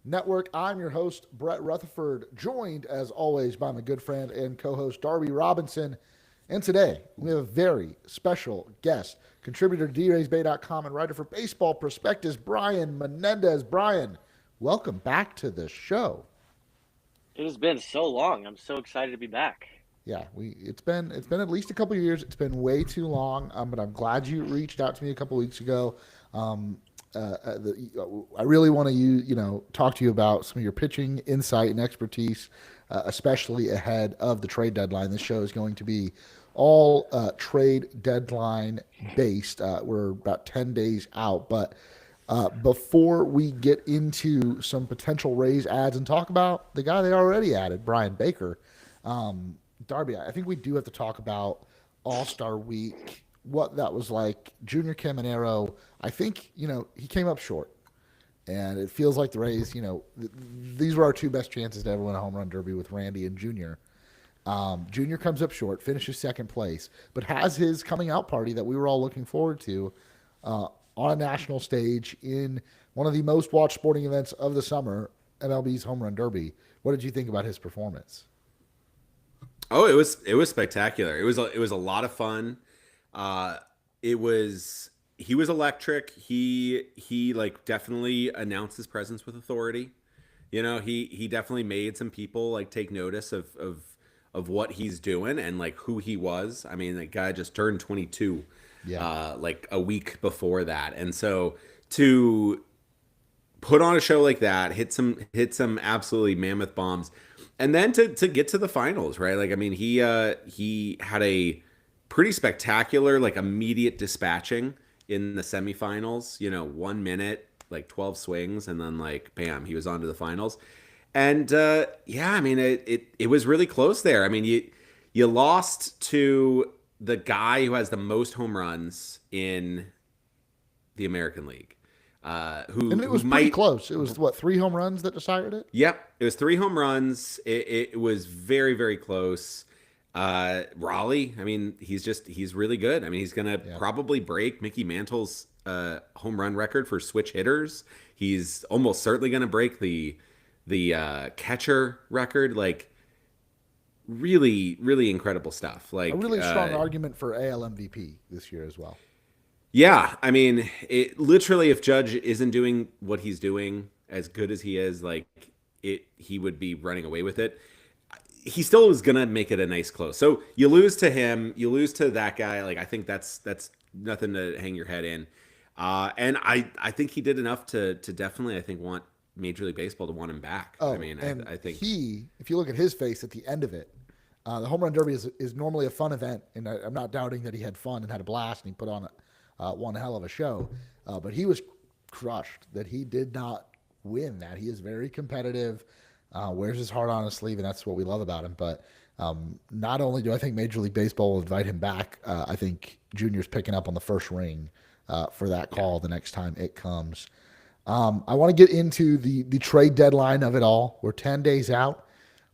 Network. I'm your host, Brett Rutherford, joined as always by my good friend and co host, Darby Robinson. And today, we have a very special guest, contributor to draysbay.com and writer for Baseball Prospectus, Brian Menedez. Brian, welcome back to the show. It has been so long. I'm so excited to be back. Yeah, it's been at least a couple of years. It's been way too long, but I'm glad you reached out to me a couple of weeks ago. Um, I really want to talk to you about some of your pitching insight and expertise, especially ahead of the trade deadline. This show is going to be all trade deadline based. We're about 10 days out, but before we get into some potential Rays ads and talk about the guy they already added, Brian Baker. Darby, I think we do have to talk about All-Star Week, what that was like. Junior Caminero, I think, he came up short. And it feels like the Rays, these were our two best chances to ever win a home run derby with Randy and Junior. Junior comes up short, finishes second place, but has his coming out party that we were all looking forward to on a national stage in one of the most watched sporting events of the summer, MLB's Home Run Derby. What did you think about his performance? Oh, it was spectacular. It was a lot of fun. It was he was electric. He like definitely announced his presence with authority. He definitely made some people like take notice of what he's doing and like who he was. I mean, that guy just turned 22 like a week before that. And so to put on a show like that, hit some absolutely mammoth bombs, and then to get to the finals, right? Like, I mean, he had a pretty spectacular, like, immediate dispatching in the semifinals. 1 minute, like 12 swings, and then like bam, he was on to the finals. And yeah, I mean, it was really close there. I mean, you lost to the guy who has the most home runs in the American League. And it was pretty close. It was, what, 3 home runs that decided it? Yep, it was 3 home runs. It was very, very close. Raleigh, I mean, he's really good. I mean, he's gonna probably break Mickey Mantle's home run record for switch hitters. He's almost certainly gonna break the catcher record. Like, really, really incredible stuff. Like, a really strong argument for AL MVP this year as well. Yeah, I mean, it literally, if Judge isn't doing what he's doing as good as he is, like he would be running away with it. He still is gonna make it a nice close. So you lose to him, you lose to that guy. Like, I think that's nothing to hang your head in. And I think he did enough to definitely, I think, want Major League Baseball to want him back. Oh, I mean, I think if you look at his face at the end of it, the Home Run Derby is normally a fun event, and I'm not doubting that he had fun and had a blast and he put on one hell of a show, but he was crushed that he did not win that. He is very competitive, wears his heart on his sleeve, and that's what we love about him. But not only do I think Major League Baseball will invite him back, I think Junior's picking up on the first ring for that call the next time it comes. I want to get into the trade deadline of it all. We're 10 days out.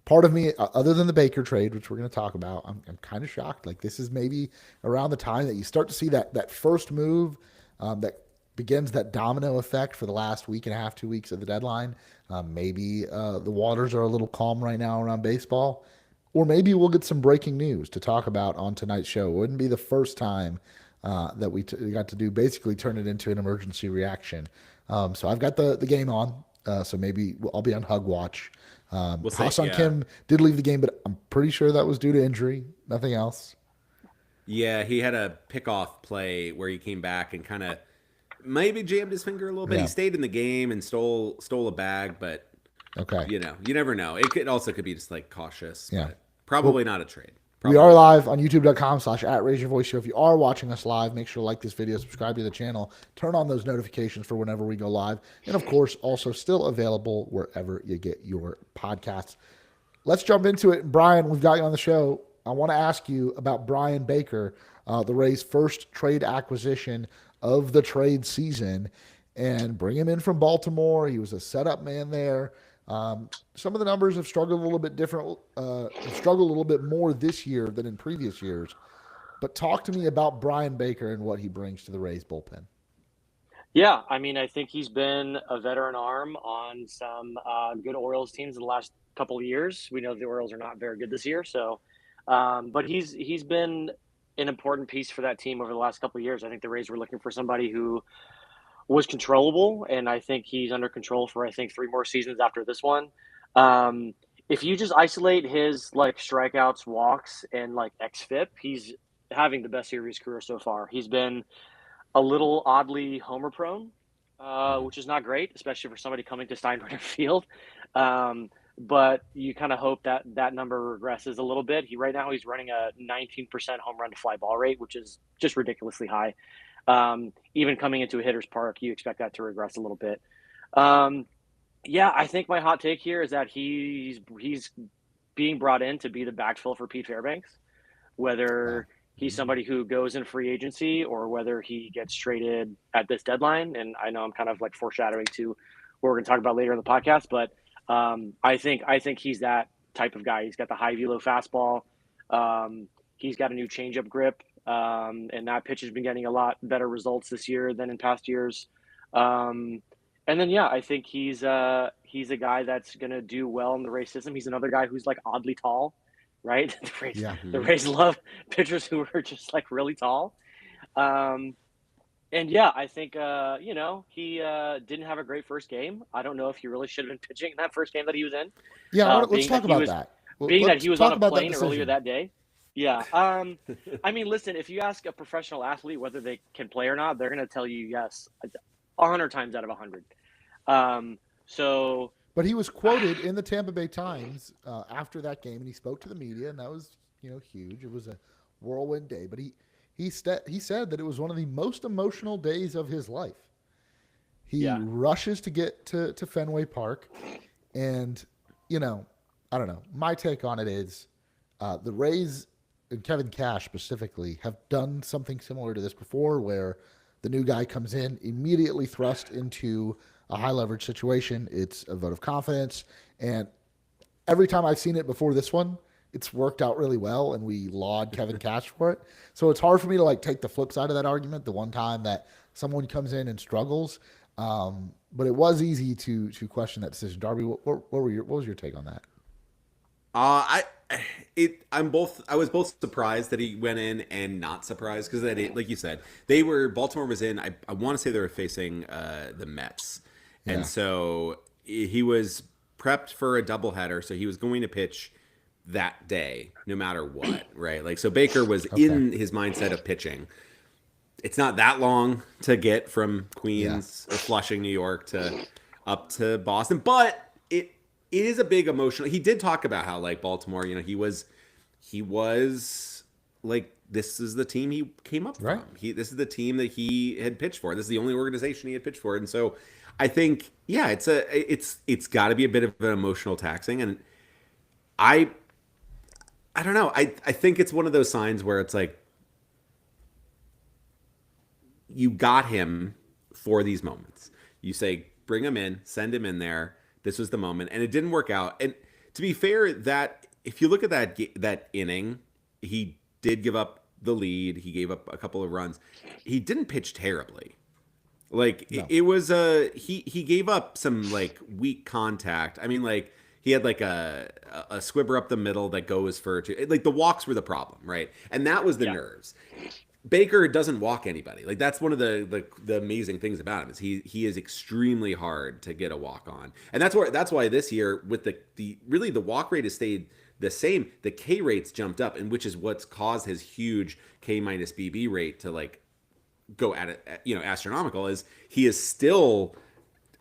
Part of me, other than the Baker trade, which we're going to talk about, I'm kind of shocked. Like, this is maybe around the time that you start to see that first move that begins that domino effect for the last week and a half, 2 weeks of the deadline. Maybe the waters are a little calm right now around baseball. Or maybe we'll get some breaking news to talk about on tonight's show. It wouldn't be the first time that we got to do, basically turn it into an emergency reaction. So I've got the game on, so maybe I'll be on Hug Watch. Ha-Seong Kim did leave the game, but I'm pretty sure that was due to injury, nothing else. Yeah, he had a pickoff play where he came back and kind of maybe jammed his finger a little bit. Yeah. He stayed in the game and stole a bag, but okay, you never know. It could be just like cautious. Yeah, but probably not a trade. We are live on youtube.com/@RaiseYourVoice Show. If you are watching us live, make sure to like this video, subscribe to the channel, turn on those notifications for whenever we go live. And, of course, also still available wherever you get your podcasts. Let's jump into it. Brian, we've got you on the show. I want to ask you about Brian Baker, the Rays' first trade acquisition of the trade season, and bring him in from Baltimore. He was a setup man there. Some of the numbers have struggled a little bit different, have struggled a little bit more this year than in previous years. But talk to me about Brian Baker and what he brings to the Rays bullpen. Yeah, I mean, I think he's been a veteran arm on some good Orioles teams in the last couple of years. We know the Orioles are not very good this year, so but he's been an important piece for that team over the last couple of years. I think the Rays were looking for somebody who was controllable, and I think he's under control for I think 3 more seasons after this one. Um, if you just isolate his like strikeouts, walks, and like xFIP, he's having the best year of his career so far. He's been a little oddly homer prone, Mhm. which is not great, especially for somebody coming to Steinbrenner Field. But you kind of hope that that number regresses a little bit. Right now he's running a 19% home run to fly ball rate, which is just ridiculously high. Even coming into a hitter's park, you expect that to regress a little bit. Um, yeah, I think my hot take here is that he's being brought in to be the backfill for Pete Fairbanks, Wow. whether he's somebody who goes in free agency or whether he gets traded at this deadline. And I know I'm kind of like foreshadowing to what we're going to talk about later in the podcast, but I think he's that type of guy. He's got the high velo fastball. He's got a new changeup grip, and that pitch has been getting a lot better results this year than in past years. Um, and then yeah, I think he's a guy that's going to do well in the race system. He's another guy who's like oddly tall, right? Yeah. The Mhm. Rays love pitchers who are just like really tall. Um, and yeah, I think he didn't have a great first game. I don't know if he really should have been pitching in that first game that he was in, Yeah. being Let's that talk he about was that. being that Let's he was on talk a about that plane earlier decision. that day. Yeah. I mean, listen, if you ask a professional athlete whether they can play or not, they're going to tell you yes, 100 times out of 100. So But he was quoted in the Tampa Bay Times after that game, and he spoke to the media, and that was huge. It was a whirlwind day, but he said that it was one of the most emotional days of his life. He yeah, rushes to get to Fenway Park, and you know, I don't know. My take on it is the Rays and Kevin Cash specifically have done something similar to this before, where the new guy comes in immediately thrust into a high leverage situation. It's a vote of confidence, and every time I've seen it before this one, it's worked out really well, and we laud Kevin Cash for it. So it's hard for me to like take the flip side of that argument. The one time that someone comes in and struggles, but it was easy to question that decision. Darby, what was your take on that? I I was both surprised that he went in and not surprised because like you said, Baltimore was in. I want to say they were facing the Mets, and Yeah. so he was prepped for a doubleheader, so he was going to pitch that day no matter what, right? Like so Baker was Okay. in his mindset of pitching. It's not that long to get from Yeah. Queens or Flushing, New York to up to Boston, but it is a big emotional. He did talk about how like Baltimore, he was like this is the team he came up Right. from. This is the team that he had pitched for. This is the only organization he had pitched for, and so I think yeah, it's got to be a bit of an emotional taxing, and I I don't know. I think it's one of those signs where it's like you got him for these moments. You say, bring him in, send him in there. This was the moment, and it didn't work out. And to be fair, that if you look at that inning, he did give up the lead. He gave up a couple of runs. He didn't pitch terribly. Like No. it was he gave up some like weak contact. I mean, like he had like a squibber up the middle that goes for two. Like the walks were the problem, right? And that was the yeah, nerves. Baker doesn't walk anybody. Like that's one of the amazing things about him is he is extremely hard to get a walk on, and that's why this year with the really the walk rate has stayed the same. The K rates jumped up, and which is what's caused his huge K minus BB rate to like go at it, astronomical. Is he is still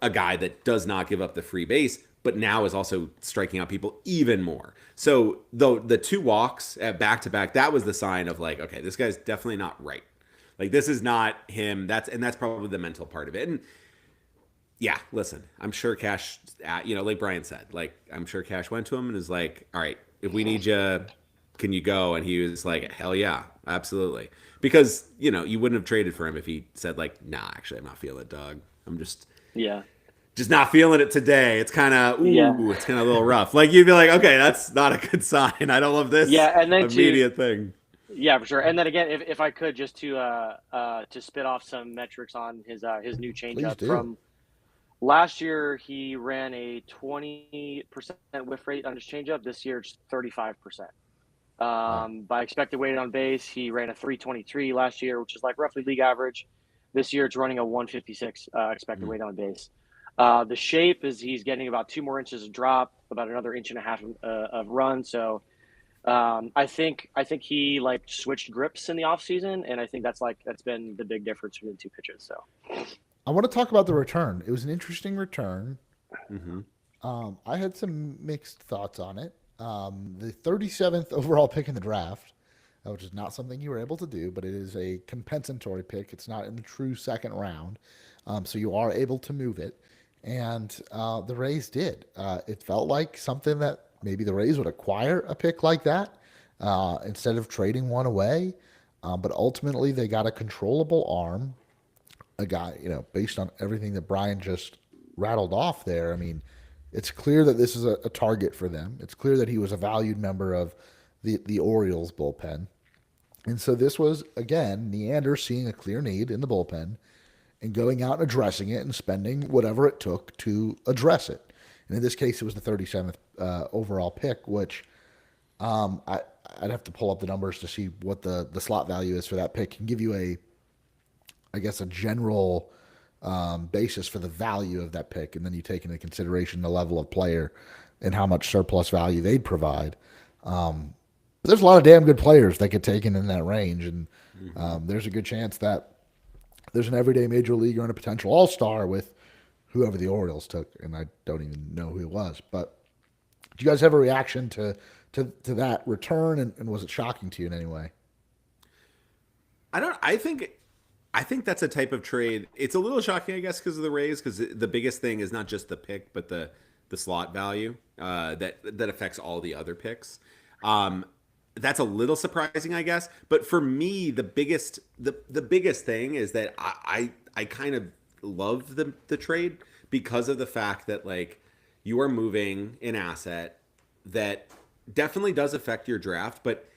a guy that does not give up the free base, but now is also striking out people even more. So though the two walks at back to back, that was the sign of like, okay, this guy's definitely not right. Like this is not him. That's probably the mental part of it. And yeah, listen, I'm sure Cash, like Brian said, like I'm sure Cash went to him and is like, all right, if we need you, can you go? And he was like, hell yeah, absolutely. Because you wouldn't have traded for him if he said like, nah, actually, I'm not feeling it, dog. I'm yeah, just not feeling it today. It's kind of yeah. it's kind of a little rough. Like you'd be like, okay, that's not a good sign. I don't love this Yeah, and then to immediate thing. Yeah, for sure. And then again, if I could just to spit off some metrics on his new Please changeup do. from last year, he ran a 20% whiff rate on his changeup. This year, it's 35%. Wow. By expected weighted on base, he ran a 323 last year, which is like roughly league average. This year, it's running a 156 expected weighted on base. The shape is he's getting about 2 more inches of drop, about another inch and a half of run. So I think he like switched grips in the offseason, and I think that's been the big difference between the two pitches. So I want to talk about the return. It was an interesting return. Mm-hmm. I had some mixed thoughts on it. The 37th overall pick in the draft, which is not something you were able to do, but it is a compensatory pick. It's not in the true second round, so you are able to move it. And the Rays did. It felt like something that maybe the Rays would acquire a pick like that instead of trading one away. But ultimately, they got a controllable arm, a guy, based on everything that Brian just rattled off there. I mean, it's clear that this is a target for them. It's clear that he was a valued member of the Orioles bullpen. And so this was, again, Neander seeing a clear need in the bullpen and going out and addressing it and spending whatever it took to address it. And in this case, it was the 37th overall pick, which I'd have to pull up the numbers to see what the slot value is for that pick and give you I guess, a general basis for the value of that pick. And then you take into consideration the level of player and how much surplus value they'd provide. But there's a lot of damn good players that get taken in that range. And there's a good chance that there's an everyday major leaguer and a potential all-star with whoever the Orioles took, and I don't even know who it was. But do you guys have a reaction to that return, and was it shocking to you in any way? I don't. I think that's a type of trade. It's a little shocking, I guess, because of the Rays. Because the biggest thing is not just the pick, but the slot value that affects all the other picks. That's a little surprising, I guess. But for me, the biggest thing is that I kind of love the trade because of the fact that like you are moving an asset that definitely does affect your draft, but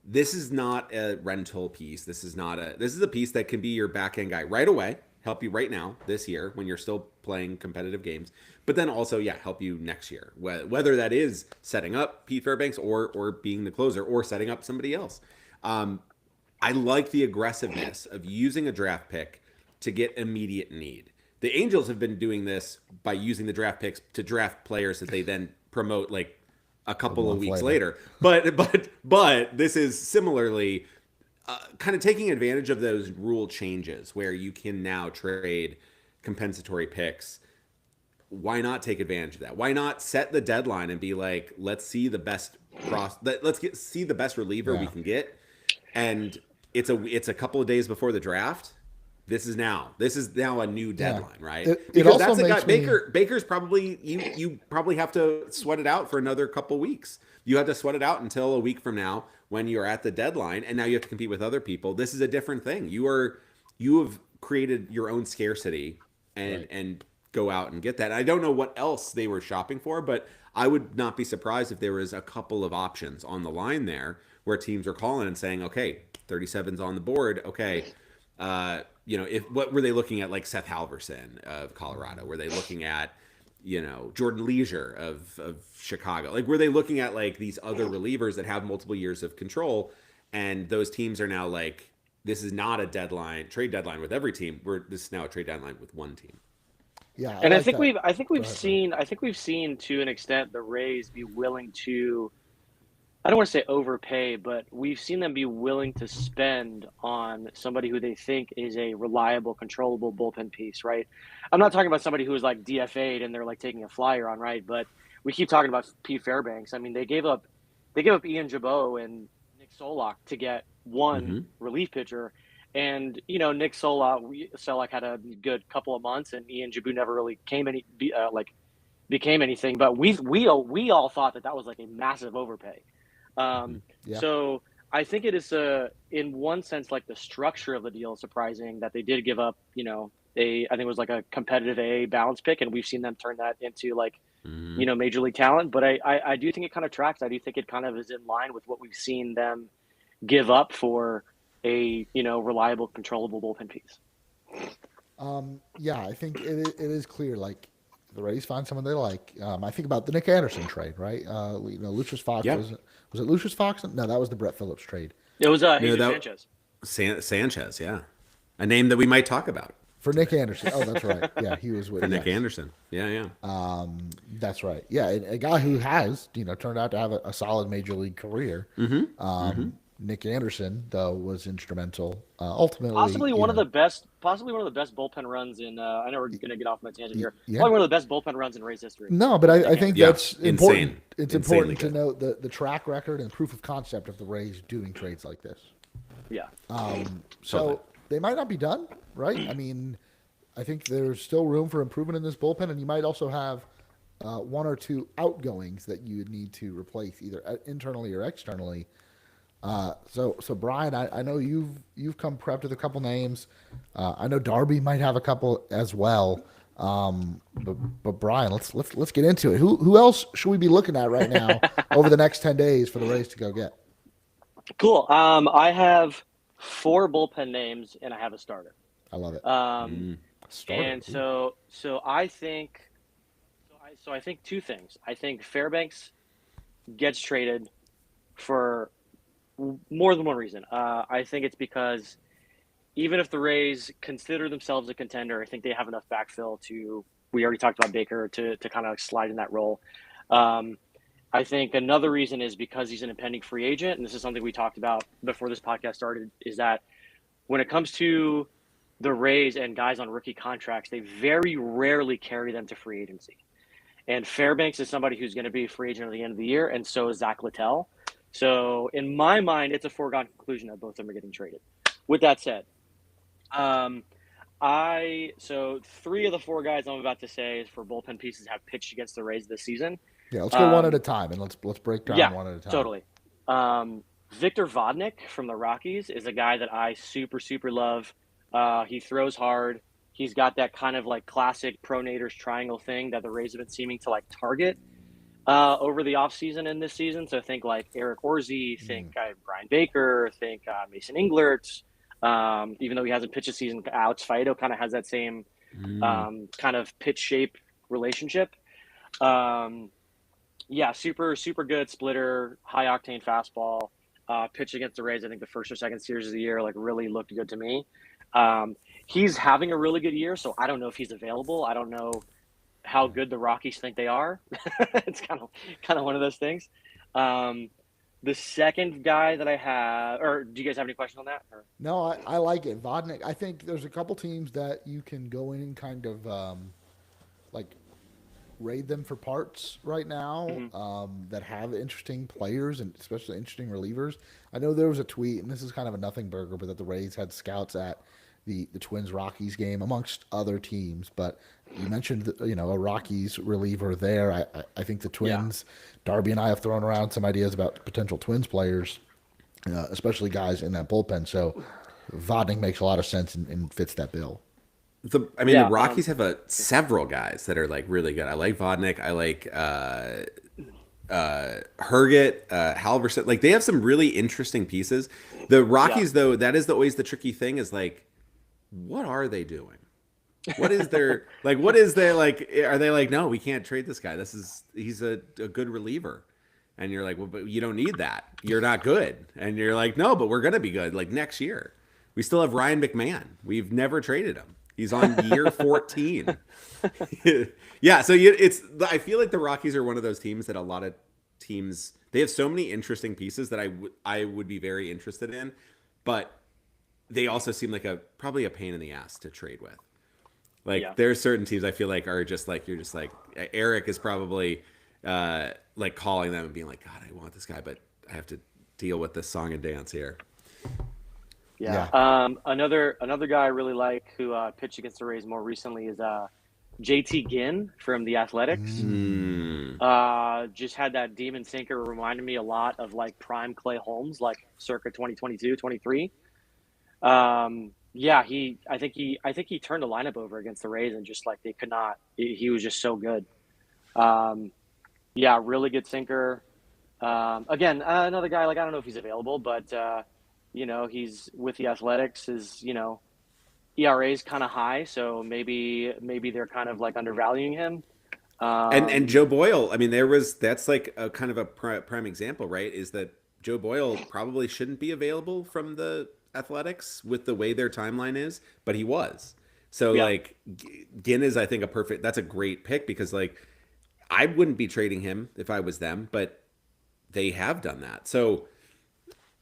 this is not a rental piece. This is a piece that can be your back end guy right away, help you right now this year when you're still playing competitive games, but then also help you next year, whether that is setting up Pete Fairbanks or being the closer or setting up somebody else. I like the aggressiveness of using a draft pick to get immediate need. The Angels have been doing this by using the draft picks to draft players that they then promote like a couple of weeks later. But this is similarly kind of taking advantage of those rule changes where you can now trade compensatory picks. Why not take advantage of that? Why not set the deadline and be like, let's see the best see the best reliever we can get, and it's a couple of days before the draft. This is now a new deadline, right? Because that's a guy. Baker's probably you probably have to sweat it out for another couple weeks. You have to sweat it out until a week from now when you're at the deadline, and now you have to compete with other people. This is a different thing. You have created your own scarcity and go out and get that. I don't know what else they were shopping for, but I would not be surprised if there was a couple of options on the line there where teams are calling and saying, okay, 37's on the board. Okay. If what were they looking at, like Seth Halverson of Colorado? Were they looking at, Jordan Leisure of Chicago? Like, were they looking at like these other relievers that have multiple years of control? And those teams are now like, this is not a trade deadline with every team. This is now a trade deadline with one team. Yeah, and I think we've seen to an extent the Rays be willing to, I don't want to say overpay, but we've seen them be willing to spend on somebody who they think is a reliable, controllable bullpen piece, right? I'm not talking about somebody who is like DFA'd and they're like taking a flyer on, right? But we keep talking about Pete Fairbanks. I mean, they gave up Ian Jabot and Nick Solak to get one relief pitcher. And, Nick Solak had a good couple of months, and Ian Jabot never really became anything. But we all thought that was like a massive overpay. So I think it is in one sense, like the structure of the deal is surprising that they did give up, I think it was like a competitive A balance pick, and we've seen them turn that into like, major league talent. But I do think it kind of tracks. I do think it kind of is in line with what we've seen them give up for a reliable, controllable bullpen piece. Yeah, I think it is clear. Like the Rays find someone they like. I think about the Nick Anderson trade, right? Lucius Fox Yep. was it Lucius Fox? No, that was the Brett Phillips trade It was No, Jesus that Sanchez. Sanchez, yeah, a name that we might talk about for Nick Anderson. Oh, that's right. Yeah, he was with for Nick yes. Anderson. Yeah. That's right. Yeah, a guy who has turned out to have a solid major league career. Nick Anderson, though, was instrumental. Ultimately, Possibly one of the best bullpen runs in. I know we're going to get off my tangent here. Yeah. Probably one of the best bullpen runs in Rays history. No, but I think that's important. Insane. It's Insanely important to good. note the track record and proof of concept of the Rays doing trades like this. Yeah. So they might not be done, right? I mean, I think there's still room for improvement in this bullpen, and you might also have one or two outgoings that you would need to replace either internally or externally. So Brian, I know you've come prepped with a couple names. I know Darby might have a couple as well. But Brian, let's get into it. Who else should we be looking at right now over the next 10 days for the Rays to go get? Cool. I have 4 bullpen names and I have a starter. I love it. Starter. And so I think two things. I think Fairbanks gets traded for more than one reason. I think it's because even if the Rays consider themselves a contender, I think they have enough backfill we already talked about Baker to kind of slide in that role. I think another reason is because he's an impending free agent, and this is something we talked about before this podcast started, is that when it comes to the Rays and guys on rookie contracts, they very rarely carry them to free agency. And Fairbanks is somebody who's going to be a free agent at the end of the year, and so is Zach Littell. So in my mind, it's a foregone conclusion that both of them are getting traded. With that said, so 3 of the 4 guys I'm about to say for bullpen pieces have pitched against the Rays this season. Yeah, let's go one at a time, and let's break down one at a time. Totally. Victor Vodnik from the Rockies is a guy that I super, super love. He throws hard. He's got that kind of like classic pronators triangle thing that the Rays have been seeming to like target over the offseason and this season. So think like Eric Orzi, think Brian Baker, think Mason Englert. Even though he hasn't pitched a season, Alex Faedo kind of has that same kind of pitch shape relationship. Super, super good splitter, high octane fastball. Pitched against the Rays, I think the first or second series of the year, like really looked good to me. He's having a really good year, so I don't know if he's available. I don't know how good the Rockies think they are. It's kind of one of those things. The second guy that I have, or do you guys have any questions on that? Or? No, I like it. Vodnik, I think there's a couple teams that you can go in and kind of raid them for parts right now that have interesting players and especially interesting relievers. I know there was a tweet, and this is kind of a nothing burger, but that the Rays had scouts at the Twins-Rockies game amongst other teams. But you mentioned a Rockies reliever there. I think the Twins, Darby and I have thrown around some ideas about potential Twins players, especially guys in that bullpen. So Vodnik makes a lot of sense and fits that bill. The Rockies have several guys that are like really good. I like Vodnik. I like Herget, Halverson. Like they have some really interesting pieces. The Rockies, though, that is always the tricky thing. Is like, what are they doing? What is their like? What is their like? Are they like, no, we can't trade this guy. He's a good reliever, and you're like, well, but you don't need that. You're not good, and you're like, no, but we're gonna be good. Like next year, we still have Ryan McMahon. We've never traded him. He's on year 14. Yeah, so I feel like the Rockies are one of those teams that a lot of teams, they have so many interesting pieces that I would be very interested in, but they also seem like probably a pain in the ass to trade with. Like there are certain teams I feel like are just like, you're just like, Eric is probably like calling them and being like, God, I want this guy, but I have to deal with this song and dance here. Yeah. Another guy I really like who pitched against the Rays more recently is JT Ginn from the Athletics. Just had that demon sinker, reminded me a lot of like prime Clay Holmes, like circa 2022, 23. I think he turned the lineup over against the Rays and just like they could not. He was just so good. Really good sinker. Again, another guy, like I don't know if he's available, but he's with the Athletics. ERA is kind of high, so maybe they're kind of like undervaluing him. And Joe Boyle, I mean, that's like a kind of a prime example, right? Is that Joe Boyle probably shouldn't be available from the Athletics with the way their timeline is, but he was. So Yeah. like Ginn is, I think, that's a great pick because like I wouldn't be trading him if I was them, but they have done that. So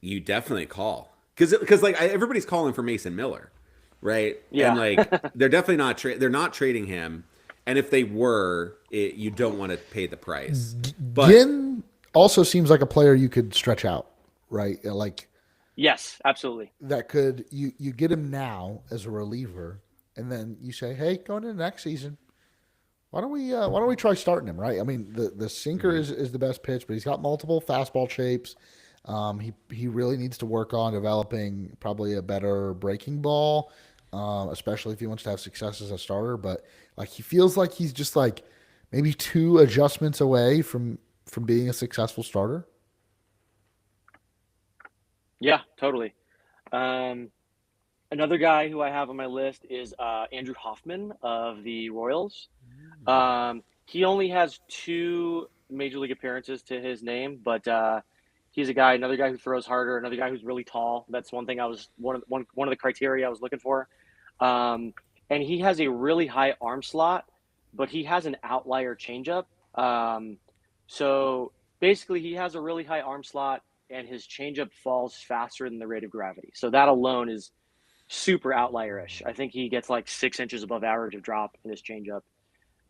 you definitely call because like everybody's calling for Mason Miller, right? And Yeah. like they're definitely not they're not trading him. And if they were, you don't want to pay the price. But Ginn also seems like a player you could stretch out, right? Like Yes, absolutely. that could you get him now as a reliever, and then you say, hey, going into next season, why don't we try starting him, right? I mean, the sinker is the best pitch, but he's got multiple fastball shapes. He really needs to work on developing probably a better breaking ball, especially if he wants to have success as a starter. But like he feels like he's just like maybe 2 adjustments away from being a successful starter. Yeah, totally. Um, Another guy who I have on my list is Andrew Hoffman of the Royals. He only has 2 major league appearances to his name, but he's another guy who throws harder, another guy who's really tall. That's one thing one of the criteria I was looking for. Um, and he has a really high arm slot, but he has an outlier changeup. So basically, he has a really high arm slot, and his changeup falls faster than the rate of gravity. So that alone is super outlierish. I think he gets like 6 inches above average of drop in his changeup.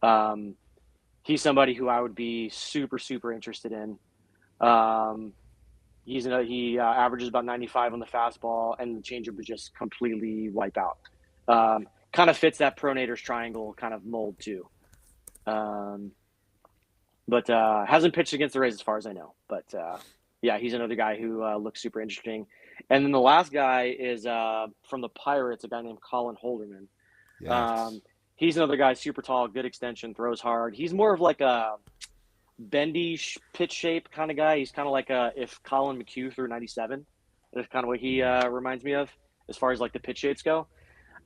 Um, he's somebody who I would be super, super interested in. Um, he averages about 95 on the fastball, and the changeup would just completely wipe out. Kind of fits that pronator's triangle kind of mold too. Um, but hasn't pitched against the Rays as far as I know. But yeah, he's another guy who looks super interesting. And then the last guy is from the Pirates, a guy named Colin Holderman. Yes. He's another guy, super tall, good extension, throws hard. He's more of like a bendy pitch shape kind of guy. He's kind of like if Colin McHugh threw 97. That's kind of what he reminds me of as far as like the pitch shapes go.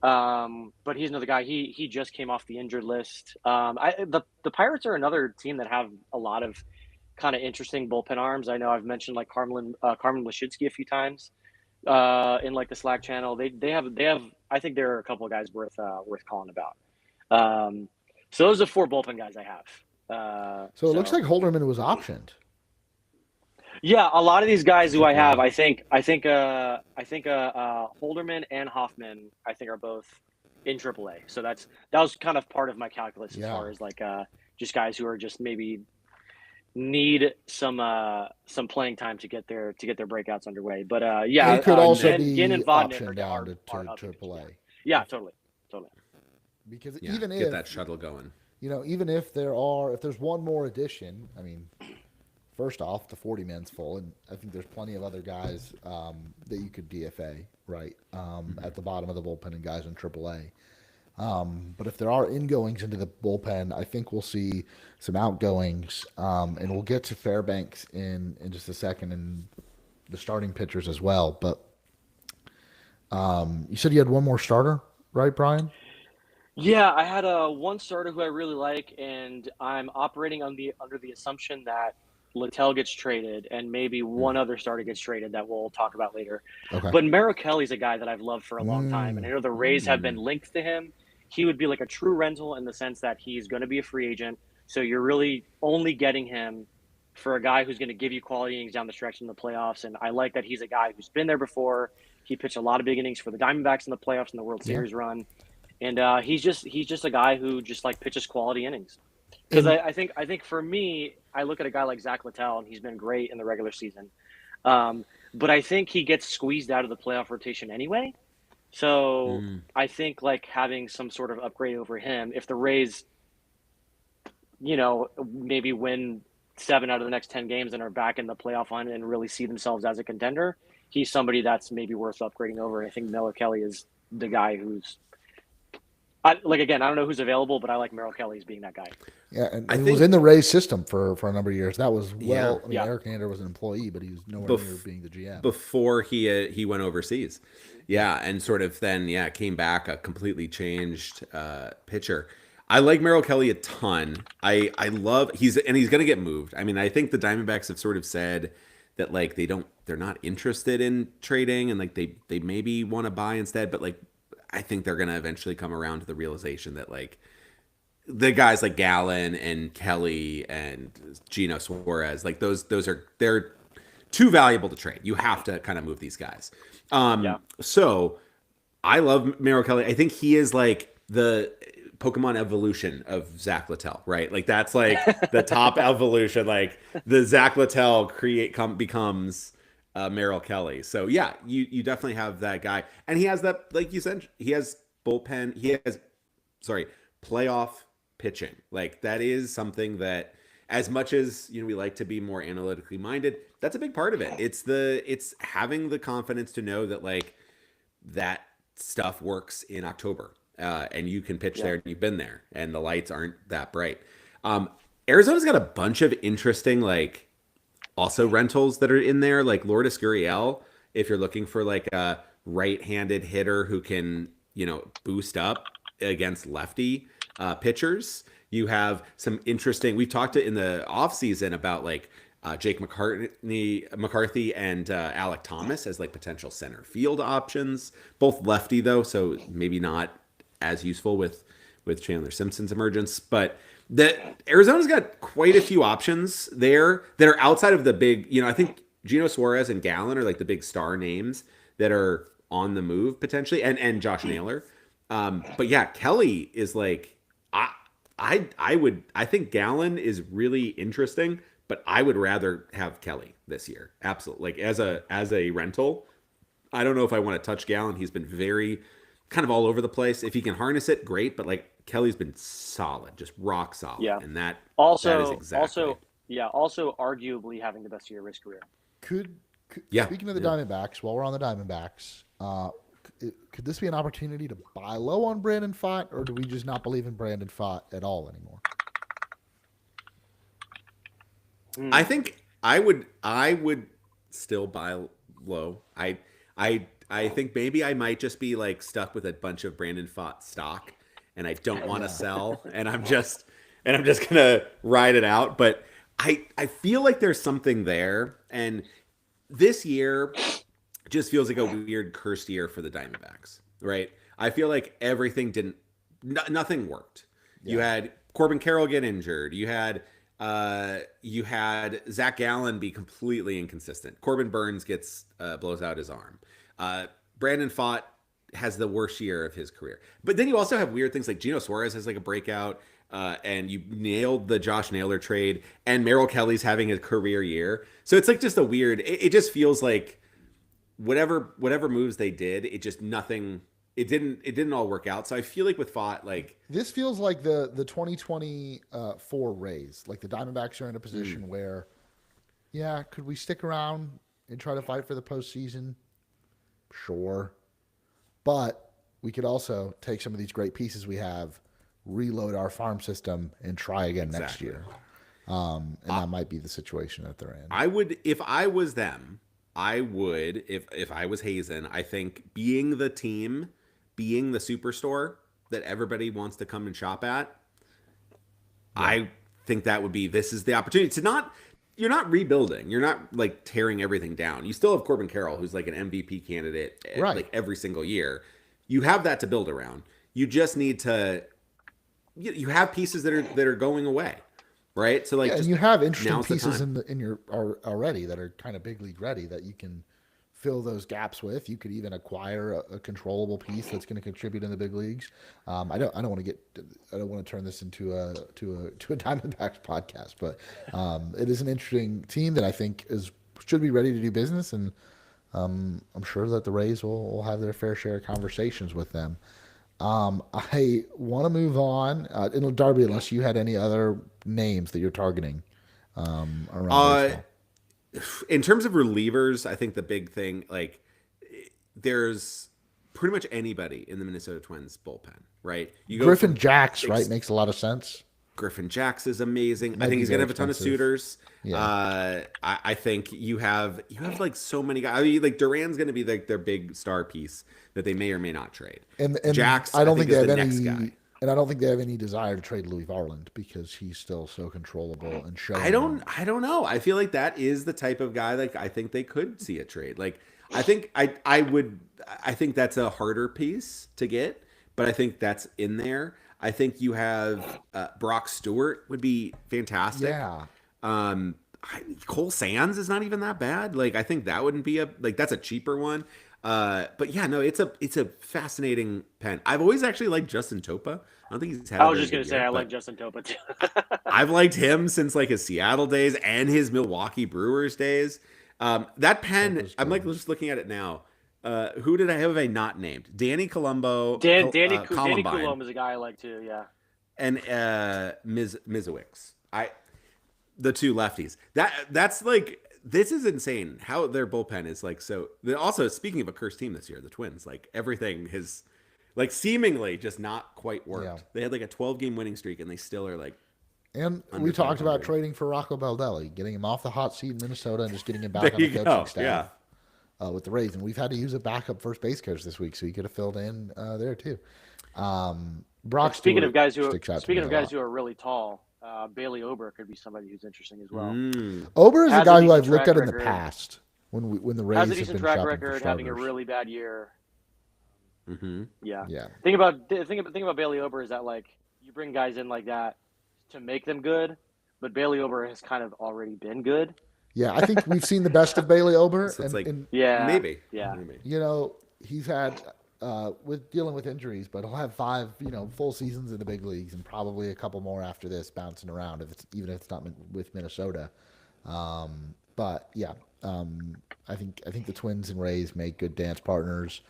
But he's another guy. He just came off the injured list. The Pirates are another team that have a lot of kind of interesting bullpen arms. I know I've mentioned like Carmen Lashinsky a few times in like the Slack channel. They have. I think there are a couple of guys worth calling about. So those are 4 bullpen guys I have. So it looks like Holderman was optioned. Yeah, a lot of these guys who I have, I think Holderman and Hoffman, I think are both in AAA. So that was kind of part of my calculus as far as like just guys who are just maybe need some playing time to get their breakouts underway. But yeah, it could also be Ginn and Vodnik optioned down to AAA. Yeah, totally. Because yeah, even get if that shuttle going, even if there's one more addition, I mean, first off, the 40-man's full, and I think there's plenty of other guys that you could DFA, right, at the bottom of the bullpen and guys in AAA. But if there are ingoings into the bullpen, I think we'll see some outgoings, and we'll get to Fairbanks in just a second and the starting pitchers as well. But you said you had one more starter, right, Brian? Yeah, I had one starter who I really like, and I'm operating under the assumption that Littell gets traded, and maybe one other starter gets traded that we'll talk about later. Okay. But Merrill Kelly's a guy that I've loved for a long time, and I know the Rays have been linked to him. He would be like a true rental in the sense that he's going to be a free agent, so you're really only getting him for a guy who's going to give you quality innings down the stretch in the playoffs. And I like that he's a guy who's been there before. He pitched a lot of big innings for the Diamondbacks in the playoffs and the World Series run. And he's just a guy who just like pitches quality innings. Because I think for me, I look at a guy like Zach Littell, and he's been great in the regular season. But I think he gets squeezed out of the playoff rotation anyway. So I think like having some sort of upgrade over him, if the Rays, maybe win 7 out of the next 10 games and are back in the playoff hunt and really see themselves as a contender, he's somebody that's maybe worth upgrading over. I think Miller Kelly is the guy who's Again, I don't know who's available, but I like Merrill Kelly as being that guy. Yeah, and I he think was in the Rays system for a number of years. That was Yeah. I mean, Yeah. Eric Nander was an employee, but he was nowhere near bef- being the GM. before he went overseas. Yeah, and sort of then came back a completely changed pitcher. I like Merrill Kelly a ton. I love he's going to get moved. I mean, I think the Diamondbacks have sort of said that like they're not interested in trading and like they maybe want to buy instead, but like I think they're going to eventually come around to the realization that like the guys like Gallen and Kelly and Gino Suarez, like they're too valuable to trade. You have to kind of move these guys. So I love Merrill Kelly. I think he is like the Pokemon evolution of Zach Littell, right? Like that's like the top evolution. Like the Zach Littell becomes Merrill Kelly. So yeah, you definitely have that guy, and he has that, like you said, he has bullpen. He has playoff pitching. Like that is something that, as much as we like to be more analytically minded, that's a big part of it. It's having the confidence to know that like that stuff works in October, and you can pitch there, and you've been there, and the lights aren't that bright. Arizona's got a bunch of interesting like also rentals that are in there, like Lourdes Gurriel. If you're looking for like a right-handed hitter who can boost up against lefty pitchers. You have some interesting. We've talked in the offseason about like Jake McCarthy and Alec Thomas as like potential center field options. Both lefty though, so maybe not as useful with Chandler Simpson's emergence. But Arizona's got quite a few options there that are outside of the big. I think Gino Suarez and Gallen are like the big star names that are on the move potentially, and Josh Naylor. But yeah, Kelly is like I think Gallen is really interesting, but I would rather have Kelly this year. Absolutely. Like as a rental, I don't know if I want to touch Gallen. He's been very kind of all over the place. If he can harness it, great. But like Kelly's been solid, just rock solid. Yeah. And that is Also, exactly. also arguably having the best year of his career. Speaking of the Diamondbacks, while we're on the Diamondbacks, could this be an opportunity to buy low on Brandon Pfaadt, or do we just not believe in Brandon Pfaadt at all anymore? I think I would still buy low. I think maybe I might just be like stuck with a bunch of Brandon Pfaadt stock, and I don't want to sell, and I'm just gonna ride it out. But I feel like there's something there, and this year just feels like a weird cursed year for the Diamondbacks, right? I feel like everything nothing worked. Yeah. You had Corbin Carroll get injured. You had Zach Gallen be completely inconsistent. Corbin Burns blows out his arm. Brandon Pfaadt has the worst year of his career. But then you also have weird things like Gino Suarez has like a breakout, and you nailed the Josh Naylor trade, and Merrill Kelly's having a career year. So it's like just a weird. It just feels like whatever moves they did, it just nothing. It didn't all work out. So I feel like with Pfaadt, like this feels like the 2024 Rays. Like the Diamondbacks are in a position where, could we stick around and try to fight for the postseason? Sure, but we could also take some of these great pieces we have, reload our farm system, and try again next year. And that might be the situation that they're in. I would, if I was them. I would, if I was Hazen, I think being the team, being the superstore that everybody wants to come and shop at, I think that would be, this is the opportunity to not, you're not rebuilding. You're not like tearing everything down. You still have Corbin Carroll, who's like an MVP candidate like every single year. You have that to build around. You just need to, you have pieces that are going away. Right, so like, and you have interesting pieces in your already that are kind of big league ready that you can fill those gaps with. You could even acquire a controllable piece that's going to contribute in the big leagues. I don't want to turn this into a Diamondbacks podcast, but it is an interesting team that I think should be ready to do business, and I'm sure that the Rays will have their fair share of conversations with them. I want to move on. Darby, unless you had any other names that you're targeting around baseball. In terms of relievers, I think the big thing, like, there's pretty much anybody in the Minnesota Twins bullpen, right? You go Griffin from Jacks, right? Makes a lot of sense. Griffin Jacks is amazing. Might I think be he's gonna very have a ton of expensive. suitors. Yeah. I think you have like so many guys. I mean, like Duran's gonna be like their big star piece that they may or may not trade. And Jacks, I don't think is they have the any. next guy. And I don't think they have any desire to trade Louis Varland because he's still so controllable and showing. I don't know. I feel like that is the type of guy like I think they could see a trade. Like I think I think that's a harder piece to get, but I think that's in there. I think you have Brock Stewart would be fantastic. Yeah. Cole Sands is not even that bad. Like I think that wouldn't be that's a cheaper one. But yeah, no, it's a fascinating pen. I've always actually liked Justin Topa. I don't think he's had. I was just gonna say I like Justin Topa too. I've liked him since like his Seattle days and his Milwaukee Brewers days. That pen, I'm like just looking at it now. Who did I have I not named? Danny Colombo. Danny Columbine, Coulombe is a guy I like too. Yeah. And Mizowicz. The two lefties. That's like. This is insane how their bullpen is like so. Also, speaking of a cursed team this year, the Twins, like everything has like seemingly just not quite worked. Yeah. They had like a 12-game winning streak and they still are like. And we talked about trading for Rocco Baldelli, getting him off the hot seat in Minnesota and just getting him back There on the you coaching go. staff with the Rays. And we've had to use a backup first base coach this week, so he could have filled in there too. Brock Speaking Stewart of guys who sticks out to speaking me of a guys lot. who are really tall, Bailey Ober could be somebody who's interesting as well. Ober is a Has a guy who decent I've looked at track in the record. past when the Rays Has a have decent been track shopping record, for having a starters. really bad year. Mm-hmm. Yeah. Yeah. Thing about Bailey Ober is that like you bring guys in like that to make them good, but Bailey Ober has kind of already been good. Yeah, I think we've seen the best of Bailey Ober, So it's and Yeah. maybe. Maybe. you know he's had with dealing with injuries, but he'll have 5 full seasons in the big leagues and probably a couple more after this bouncing around even if it's not with Minnesota. But yeah, I think the Twins and Rays make good dance partners.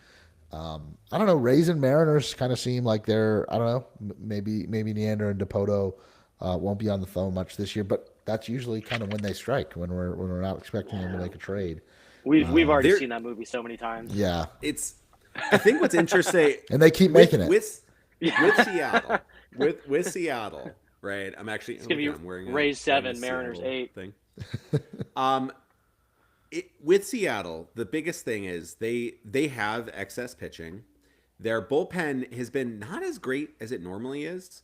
I don't know. Rays and Mariners kind of seem like they're I don't know. Maybe Neander and Dipoto won't be on the phone much this year, but that's usually kind of when they strike when we're not expecting them to make a trade. We've already seen that movie so many times. Yeah, I think what's interesting, and they keep making it with Seattle, with Seattle, right? I'm actually It's gonna be I'm wearing Rays 7, a Mariners Seattle 8. thing. With Seattle, the biggest thing is they have excess pitching. Their bullpen has been not as great as it normally is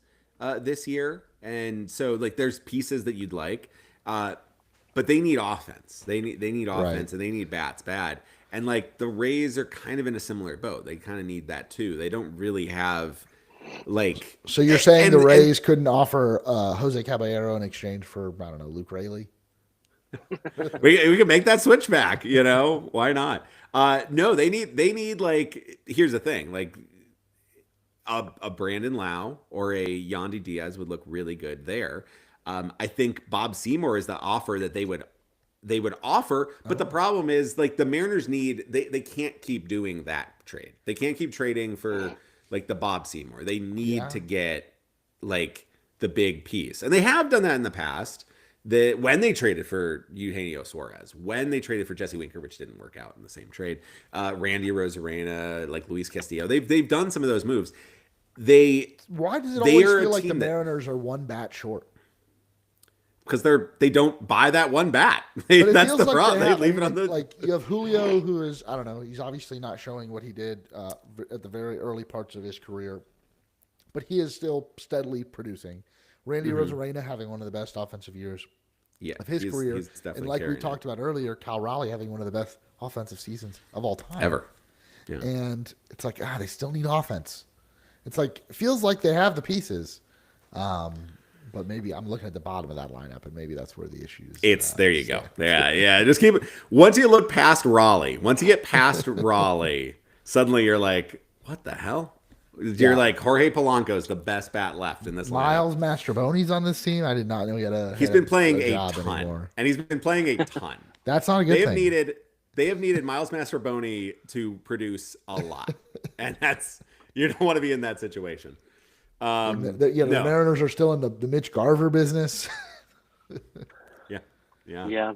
this year, and so like there's pieces that you'd like, but they need offense. They need offense, Right. and they need bats bad. And like the Rays are kind of in a similar boat. They kind of need that too. They don't really have like. So you're saying and- the Rays couldn't offer Jose Caballero in exchange for I don't know Luke Raley? We can make that switch back, why not? No, they need like, here's the thing, like a Brandon Lau or a Yandy Diaz would look really good there. I think Bob Seymour is the offer that they would offer, but the problem is like the Mariners they can't keep doing that trade. They can't keep trading for like the Bob Seymour. They need to get like the big piece. And they have done that in the past. When they traded for Eugenio Suarez, when they traded for Jesse Winker, which didn't work out in the same trade, Randy Rosarena, like Luis Castillo, they've done some of those moves. Why does it always feel like the Mariners are one bat short? Because they don't buy that one bat. But it That's feels the like problem. they They have, leave it on the. like you have Julio, who is I don't know. He's obviously not showing what he did at the very early parts of his career, but he is still steadily producing. Randy Rosarena having one of the best offensive years of his career, he's definitely and like we carrying talked about earlier, Cal Raleigh having one of the best offensive seasons of all time ever. Yeah. And it's like they still need offense. It's like it feels like they have the pieces. But maybe I'm looking at the bottom of that lineup, and maybe that's where the issue is. There you go. Yeah. Just keep it. Once you look past Raleigh, once you get past Raleigh, suddenly you're like, what the hell? You're like, Jorge Polanco is the best bat left in this Miles lineup. Mastrobuoni's on this team. I did not know He's been playing a job ton, anymore. and he's been playing a ton. That's not a good thing. They have needed Miles Mastrobuoni to produce a lot, and you don't want to be in that situation. The Mariners are still in the Mitch Garver business. Yeah. Yeah.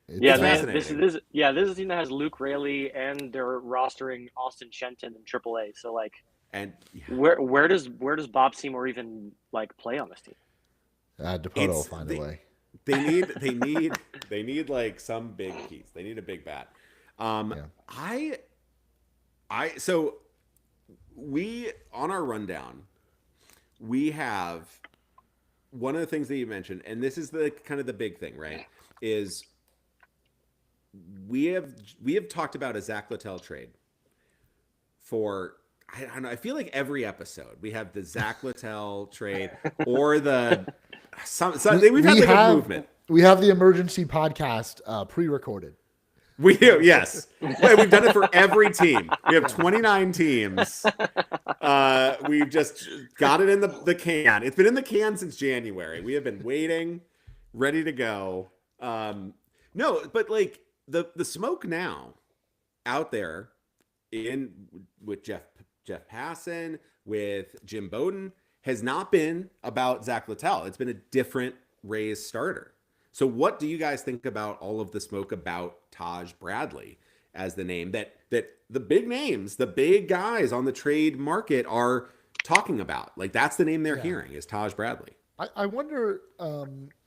Yeah, It's fascinating. this is a team that has Luke Raley and they're rostering Austin Shenton in AAA. So like, And yeah, where does Bob Seymour even like play on this team? Dipoto will it's find a way. they need like some big piece. They need a big bat. Yeah. So we on our rundown, we have one of the things that you mentioned, and this is the kind of the big thing, right? Is we have talked about a Zach Littell trade for I don't know. I feel like every episode we have the Zach Littell trade or the we've had like a movement. We have the emergency podcast pre-recorded. Yes. Wait, we've done it for every team. We have 29 teams. We've just got it in the can. It's been in the can since January. We have been waiting, ready to go. No, but like the smoke now out there with Jeff Passan, with Jim Bowden, has not been about Zach Littell. It's been a different Rays starter. So what do you guys think about all of the smoke about Taj Bradley as the name that the big names, the big guys on the trade market are talking about? Like that's the name they're hearing is Taj Bradley. I wonder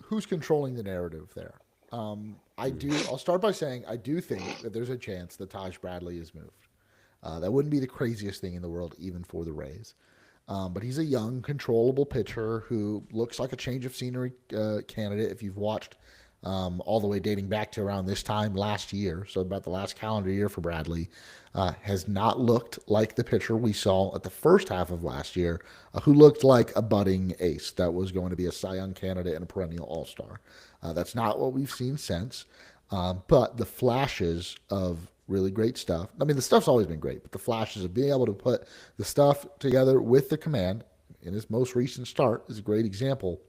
who's controlling the narrative there. I'll start by saying I do think that there's a chance that Taj Bradley is moved. That wouldn't be the craziest thing in the world, even for the Rays. But he's a young, controllable pitcher who looks like a change of scenery candidate. If you've watched all the way dating back to around this time last year, so about the last calendar year for Bradley, has not looked like the pitcher we saw at the first half of last year, who looked like a budding ace that was going to be a Cy Young candidate and a perennial all-star. That's not what we've seen since. But the flashes of really great stuff. I mean, the stuff's always been great, but the flashes of being able to put the stuff together with the command in his most recent start is a great example.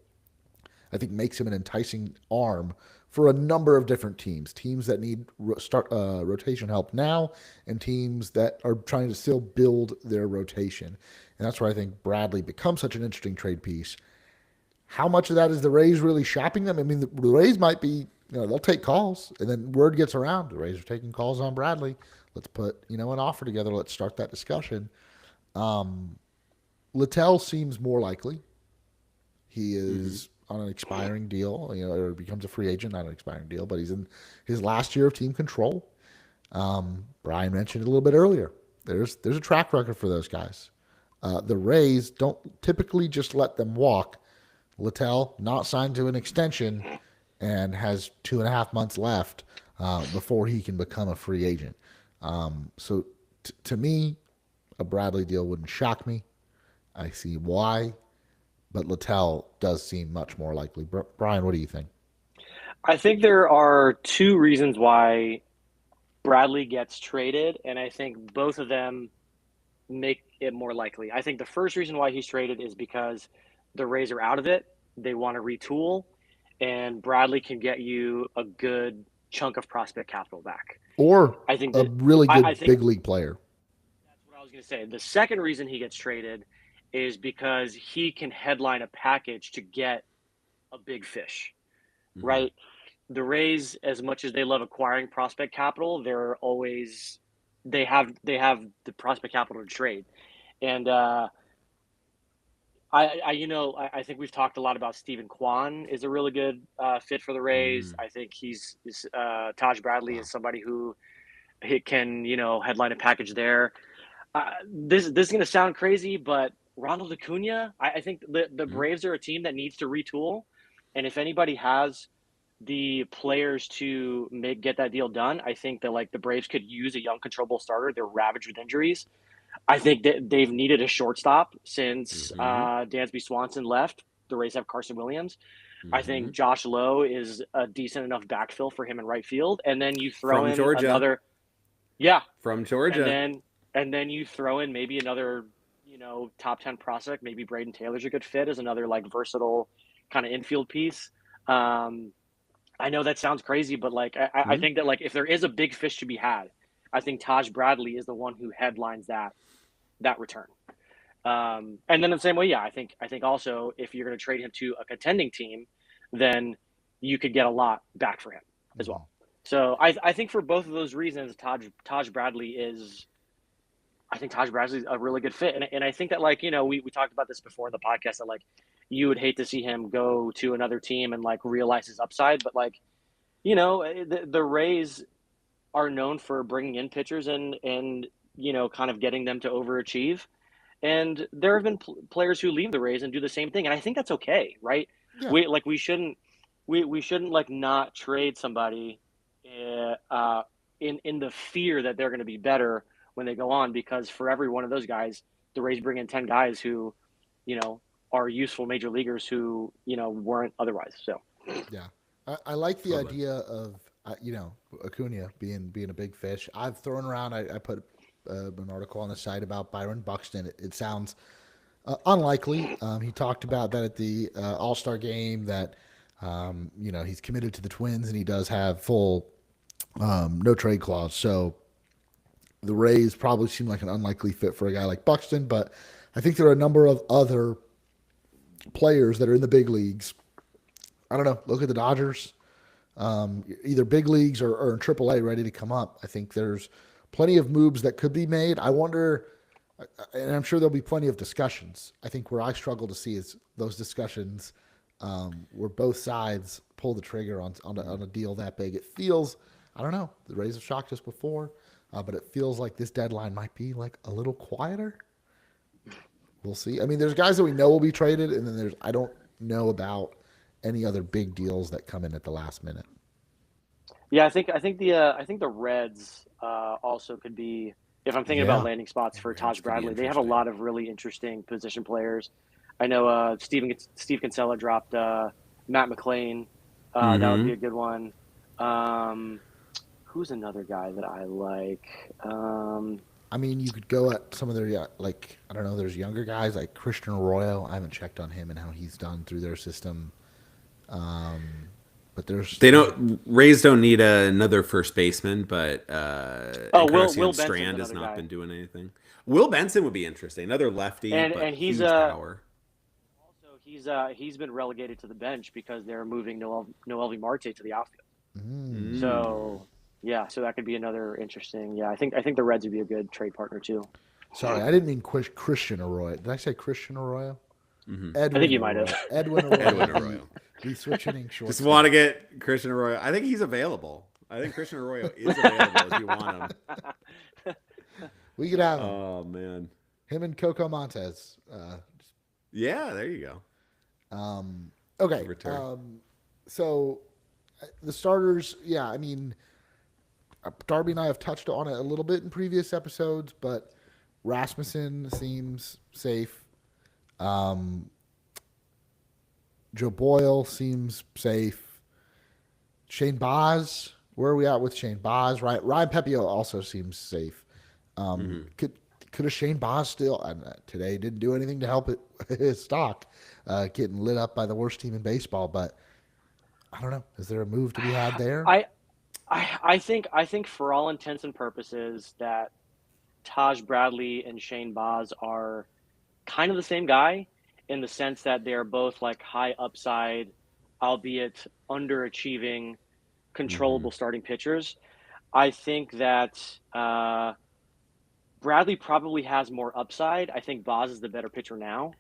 I think makes him an enticing arm for a number of different teams that need rotation help now and teams that are trying to still build their rotation. And that's where I think Bradley becomes such an interesting trade piece. How much of that is the Rays really shopping them? I mean, the Rays might be, they'll take calls, and then word gets around. The Rays are taking calls on Bradley. Let's put, an offer together. Let's start that discussion. Littell seems more likely. He is on an expiring deal, or becomes a free agent, not an expiring deal, but he's in his last year of team control. Brian mentioned it a little bit earlier. There's a track record for those guys. The Rays don't typically just let them walk. Littell not signed to an extension and has 2.5 months left before he can become a free agent. So to me, a Bradley deal wouldn't shock me. I see why, but Littell does seem much more likely. Brian, what do you think? I think there are two reasons why Bradley gets traded, and I think both of them make it more likely. I think the first reason why he's traded is because the Rays are out of it. They want to retool, and Bradley can get you a good chunk of prospect capital back. Or I think a really good big league player. That's what I was going to say. The second reason he gets traded is because he can headline a package to get a big fish, right? The Rays, as much as they love acquiring prospect capital, they have the prospect capital to trade. And I think we've talked a lot about Stephen Kwan is a really good fit for the Rays. I think Taj Bradley is somebody who can, headline a package there. This is going to sound crazy, but Ronald Acuna, I think the Braves are a team that needs to retool. And if anybody has the players to get that deal done, I think that the Braves could use a young controllable starter. They're ravaged with injuries. I think that they've needed a shortstop since Dansby Swanson left. The Rays have Carson Williams. I think Josh Lowe is a decent enough backfill for him in right field. And then you throw in Georgia. another. From Georgia. And then you throw in maybe another, top 10 prospect. Maybe Braden Taylor's a good fit as another versatile kind of infield piece. I know that sounds crazy, but I think that if there is a big fish to be had, I think Taj Bradley is the one who headlines that return. And then in the same way, I think also if you're going to trade him to a contending team, then you could get a lot back for him as well. So I think for both of those reasons, Taj Bradley is. I think Taj Bradley's a really good fit, and I think that like we talked about this before in the podcast that like you would hate to see him go to another team and like realize his upside, but like the Rays are known for bringing in pitchers and kind of getting them to overachieve. And there have been players who leave the Rays and do the same thing, and I think that's okay, right? Yeah. We shouldn't like not trade somebody in the fear that they're going to be better when they go on, because for every one of those guys, the Rays bring in 10 guys who, are useful major leaguers who weren't otherwise. So Yeah, I like the Totally. idea of Acuna being a big fish. I've thrown around. I put an article on the site about Byron Buxton. It sounds unlikely. He talked about that at the All-Star game that he's committed to the Twins and he does have full no trade clause. So the Rays probably seem like an unlikely fit for a guy like Buxton, but I think there are a number of other players that are in the big leagues. I don't know. Look at the Dodgers, either big leagues or in AAA ready to come up. I think there's plenty of moves that could be made. I wonder, and I'm sure there'll be plenty of discussions. I think where I struggle to see is those discussions where both sides pull the trigger on a deal that big. It feels, I don't know, the Rays have shocked us before, but it feels like this deadline might be like a little quieter. We'll see. I mean, there's guys that we know will be traded, and then I don't know about any other big deals that come in at the last minute. yeah, I think the Reds also could be, if I'm thinking about Yeah. landing spots for Reds Taj could be Bradley. They have a interesting. lot of really interesting position players. I know Steve Kinsella dropped Matt McClain. That would be a good one. Who's another guy that I like? I mean, you could go at some of their, I don't know, there's younger guys like Christian Arroyo. I haven't checked on him and how he's done through their system. But They don't. Rays don't need another first baseman, but Oh, Encarnacion Will Benson's Strand has another not guy. been doing anything. Will Benson would be interesting. Another lefty, And but he's huge power. also he's been relegated to the bench because they're moving Noelvi Marte to the outfield. Mm. So yeah, so that could be another interesting. Yeah, I think the Reds would be a good trade partner too. Sorry, I didn't mean Christian Arroyo. Did I say Christian Arroyo? Mhm. Edwin I think you might have. Arroyo. Edwin Arroyo. Edwin Arroyo. The switching short. Just want to get Christian Arroyo. I think he's available. I think Christian Arroyo is available if you want him. We could have him. Oh man. Him and Coco Montez. Yeah, there you go. Okay. Return. So the starters, yeah, I mean, Darby and I have touched on it a little bit in previous episodes, but Rasmussen seems safe. Joe Boyle seems safe. Shane Baz, where are we at with Shane Baz? Right, Ryan Pepio also seems safe. Could a Shane Baz still? Today didn't do anything to help his stock getting lit up by the worst team in baseball. But I don't know. Is there a move to be had there? I think for all intents and purposes that Taj Bradley and Shane Baz are kind of the same guy in the sense that they're both like high upside, albeit underachieving, controllable starting pitchers. I think that Bradley probably has more upside. I think Baz is the better pitcher now.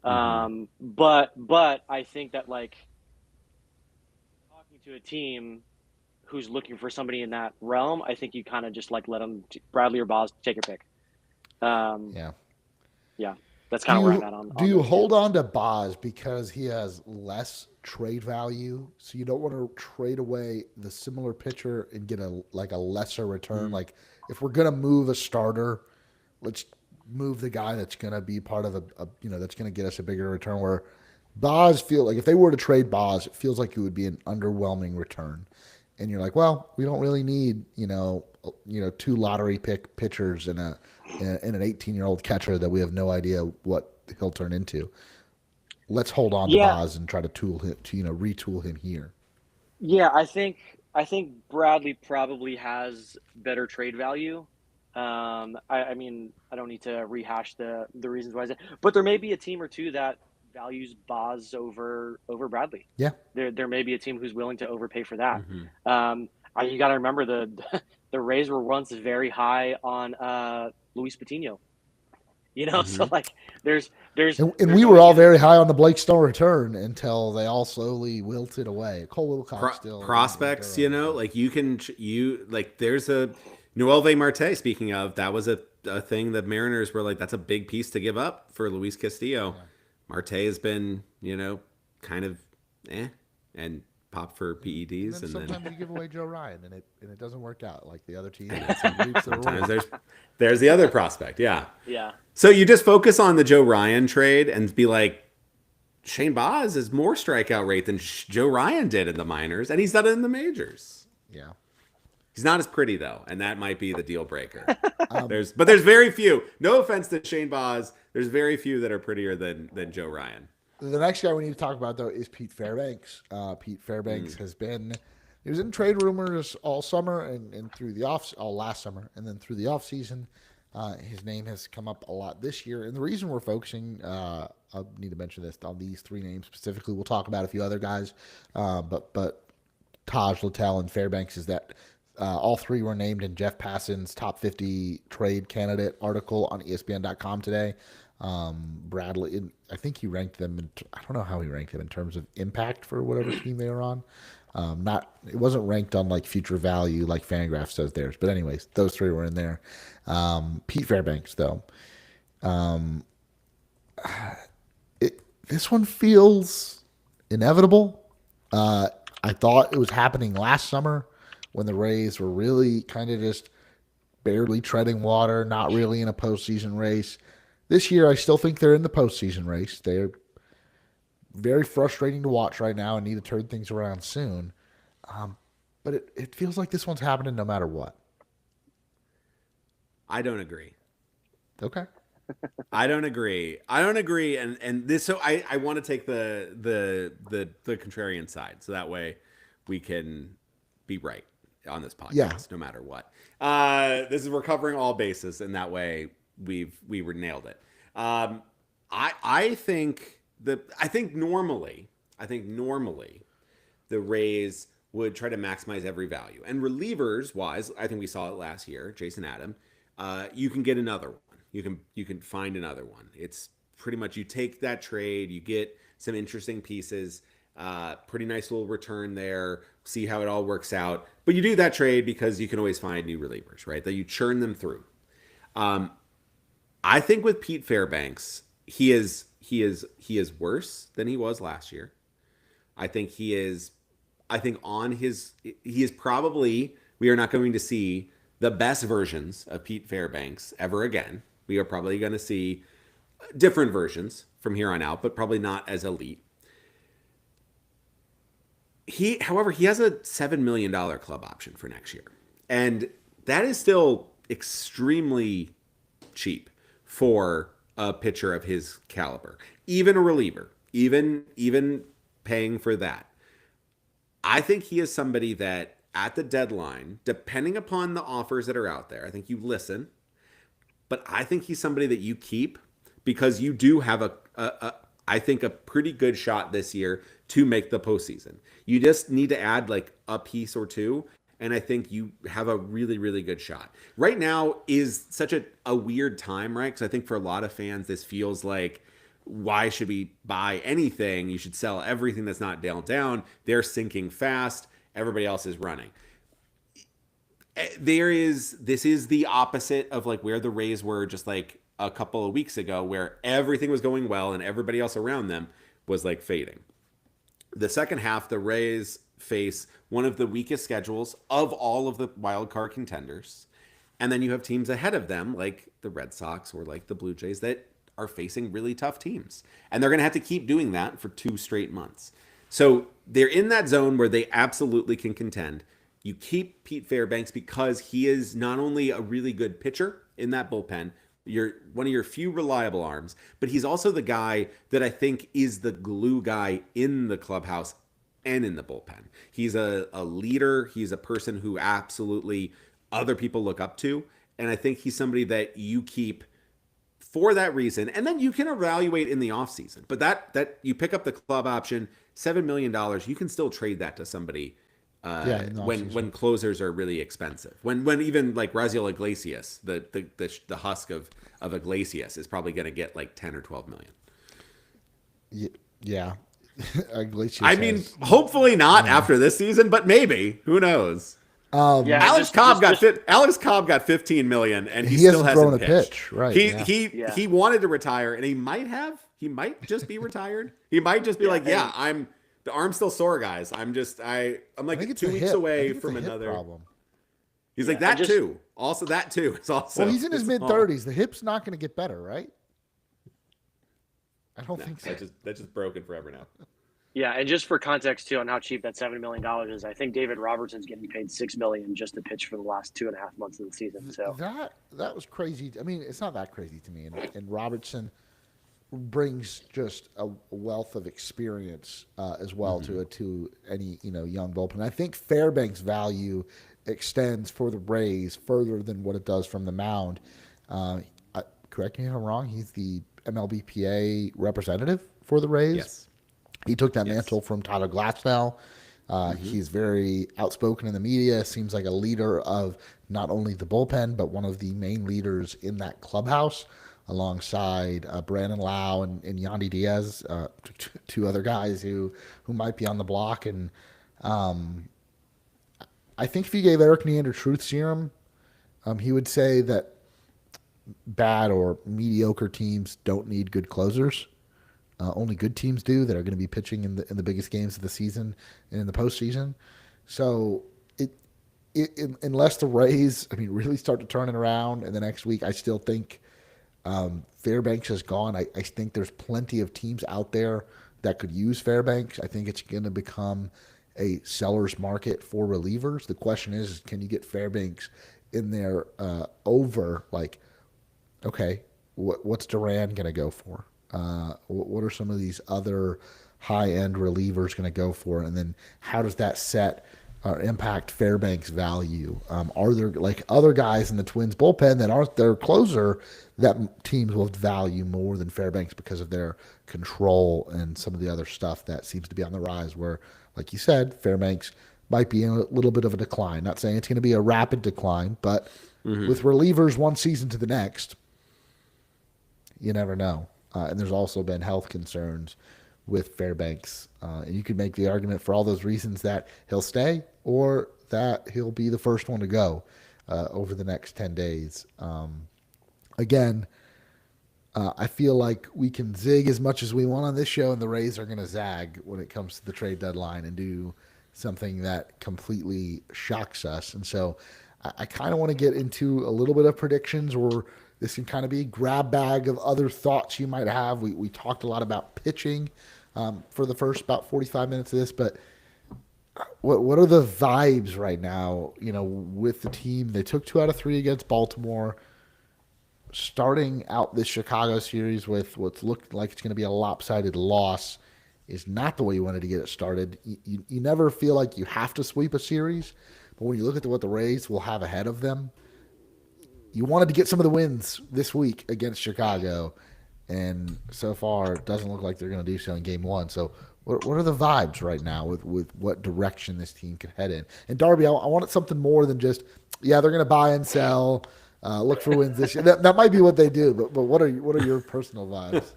But I think that like talking to a team who's looking for somebody in that realm, I think you kind of just like let them, Bradley or Baz, take your pick. Yeah. That's kind of where I'm at on. Do you hold on to Baz because he has less trade value, so you don't want to trade away the similar pitcher and get a lesser return? Like if we're gonna move a starter, let's move the guy that's gonna be part of that's gonna get us a bigger return. Where Baz feel like if they were to trade Baz, it feels like it would be an underwhelming return. And you're like, well, we don't really need, two lottery pick pitchers and an 18-year-old catcher that we have no idea what he'll turn into. Let's hold on to Baz and try to retool him here. Yeah, I think Bradley probably has better trade value. I mean, I don't need to rehash the reasons why I said, but there may be a team or two that values Baz over Bradley. Yeah. There may be a team who's willing to overpay for that. You got to remember the Rays were once very high on Luis Patino. So Mm-hmm. like there's And there's we were always all gonna very high on the Blake Snell return until they all slowly wilted away. Cole Wilcox still in Prospects, Durham, but like there's a Noelve Marte. Speaking of, that was a thing that Mariners were like, that's a big piece to give up for Luis Castillo. yeah. Marte has been, kind of and pop for And PEDs, then and then sometimes you give away Joe Ryan and it doesn't work out like the other team. It reaps the sometimes reward. there's the other prospect. Yeah. yeah. So you just focus on the Joe Ryan trade and be like, Shane Baz has more strikeout rate than Joe Ryan did in the minors, and he's done it in the majors. Yeah. He's not as pretty though, and that might be the deal breaker. Um, There's very few. No offense to Shane Baz, there's very few that are prettier than Joe Ryan. The next guy we need to talk about, though, is Pete Fairbanks. Pete Fairbanks he was in trade rumors all summer and through the all last summer, and then through the off season. His name has come up a lot this year. And the reason we're focusing, I need to mention this, on these three names specifically. We'll talk about a few other guys, but Taj, Littell, and Fairbanks is that all three were named in Jeff Passan's top 50 trade candidate article on ESPN.com today. Bradley, I think he ranked them. I don't know how he ranked them in terms of impact for whatever team they were on. It wasn't ranked on like future value like Fangraphs says theirs. But anyways, those three were in there. Pete Fairbanks though, this one feels inevitable. I thought it was happening last summer when the Rays were really kind of just barely treading water, not really in a postseason race. This year, I still think they're in the postseason race. They're very frustrating to watch right now and need to turn things around soon. But it feels like this one's happening no matter what. I don't agree. Okay. I don't agree. And this, so I want to take the contrarian side, so that way we can be right on this podcast, no matter what. We're covering all bases, and that way we were nailed it. I think normally the Rays would try to maximize every value, and relievers wise, I think we saw it last year. Jason Adam, you can get another one. You can find another one. It's pretty much, you take that trade, you get some interesting pieces, pretty nice little return there. See how it all works out. But you do that trade because you can always find new relievers, right? That you churn them through. I think with Pete Fairbanks, he is worse than he was last year. I think he is probably, we are not going to see the best versions of Pete Fairbanks ever again. We are probably going to see different versions from here on out, but probably not as elite. However, he has a $7 million club option for next year. And that is still extremely cheap for a pitcher of his caliber. Even a reliever, even paying for that. I think he is somebody that at the deadline, depending upon the offers that are out there, I think you listen, but I think he's somebody that you keep because you do have I think a pretty good shot this year to make the postseason. You just need to add like a piece or two, and I think you have a really, really good shot. Right now is such a weird time, right? Because I think for a lot of fans, this feels like, why should we buy anything? You should sell everything that's not nailed down. They're sinking fast. Everybody else is running. This is the opposite of like where the Rays were just like a couple of weeks ago, where everything was going well and everybody else around them was like fading. The second half, the Rays face one of the weakest schedules of all of the wild card contenders. And then you have teams ahead of them, like the Red Sox or like the Blue Jays, that are facing really tough teams. And they're going to have to keep doing that for 2 straight months. So they're in that zone where they absolutely can contend. You keep Pete Fairbanks because he is not only a really good pitcher in that bullpen, you're one of your few reliable arms, but he's also the guy that I think is the glue guy in the clubhouse and in the bullpen. He's a leader. He's a person who absolutely other people look up to. And I think he's somebody that you keep for that reason. And then you can evaluate in the offseason. But that you pick up the club option, $7 million, you can still trade that to somebody Yeah, in the offseason. when closers are really expensive. When even like Raziel Iglesias, the husk of Iglesias is probably going to get like 10 or 12 million. Yeah. Iglesias I mean, hopefully not after this season, but maybe. Who knows? Yeah, Alex Cobb got 15 million, and he still hasn't thrown hasn't a pitched. pitch. Right. He wanted to retire, and he might just be retired. He might just be the arm's still sore, guys. I'm like 2 weeks away from another problem. He's like that too. Also, that too. It's also. Well, he's in his mid-30s. The hip's not going to get better, right? I don't think so. That's just broken forever now. Yeah, and just for context too on how cheap that $70 million is, I think David Robertson's getting paid $6 million just to pitch for the last 2.5 months of the season. So that was crazy. I mean, it's not that crazy to me. And Robertson brings just a wealth of experience as well to any young bullpen. I think Fairbanks' value extends for the Rays further than what it does from the mound. Correct me if I'm wrong. He's the MLBPA representative for the Rays. Yes. He took that mantle from Tyler Glasnow. He's very outspoken in the media, seems like a leader of not only the bullpen, but one of the main leaders in that clubhouse alongside Brandon Lau and Yandy Diaz, two other guys who might be on the block. And I think if you gave Eric Neander truth serum, he would say that bad or mediocre teams don't need good closers. Only good teams do that are going to be pitching in the biggest games of the season and in the postseason. So unless the Rays, really start to turn it around in the next week, I still think Fairbanks is gone. I think there's plenty of teams out there that could use Fairbanks. I think it's going to become a seller's market for relievers. The question is can you get Fairbanks in there over, like, okay, what's Duran going to go for? What are some of these other high-end relievers going to go for? And then how does that set or impact Fairbanks' value? Are there like other guys in the Twins bullpen that aren't their closer that teams will value more than Fairbanks because of their control and some of the other stuff that seems to be on the rise where, like you said, Fairbanks might be in a little bit of a decline. Not saying it's going to be a rapid decline, but with relievers one season to the next, you never know. And there's also been health concerns with Fairbanks. And you could make the argument for all those reasons that he'll stay or that he'll be the first one to go over the next 10 days. Again, I feel like we can zig as much as we want on this show, and the Rays are going to zag when it comes to the trade deadline and do something that completely shocks us. And so I kind of want to get into a little bit of predictions, or this can kind of be a grab bag of other thoughts you might have. We talked a lot about pitching for the first about 45 minutes of this, but what are the vibes right now, with the team? They took 2 out of 3 against Baltimore. Starting out this Chicago series with what's looked like it's going to be a lopsided loss is not the way you wanted to get it started. You never feel like you have to sweep a series, but when you look at what the Rays will have ahead of them, you wanted to get some of the wins this week against Chicago, and so far it doesn't look like they're going to do so in Game 1. So what are the vibes right now with what direction this team could head in? And Darby, I wanted something more than just, they're going to buy and sell, look for wins this year. That might be what they do, but what are your personal vibes?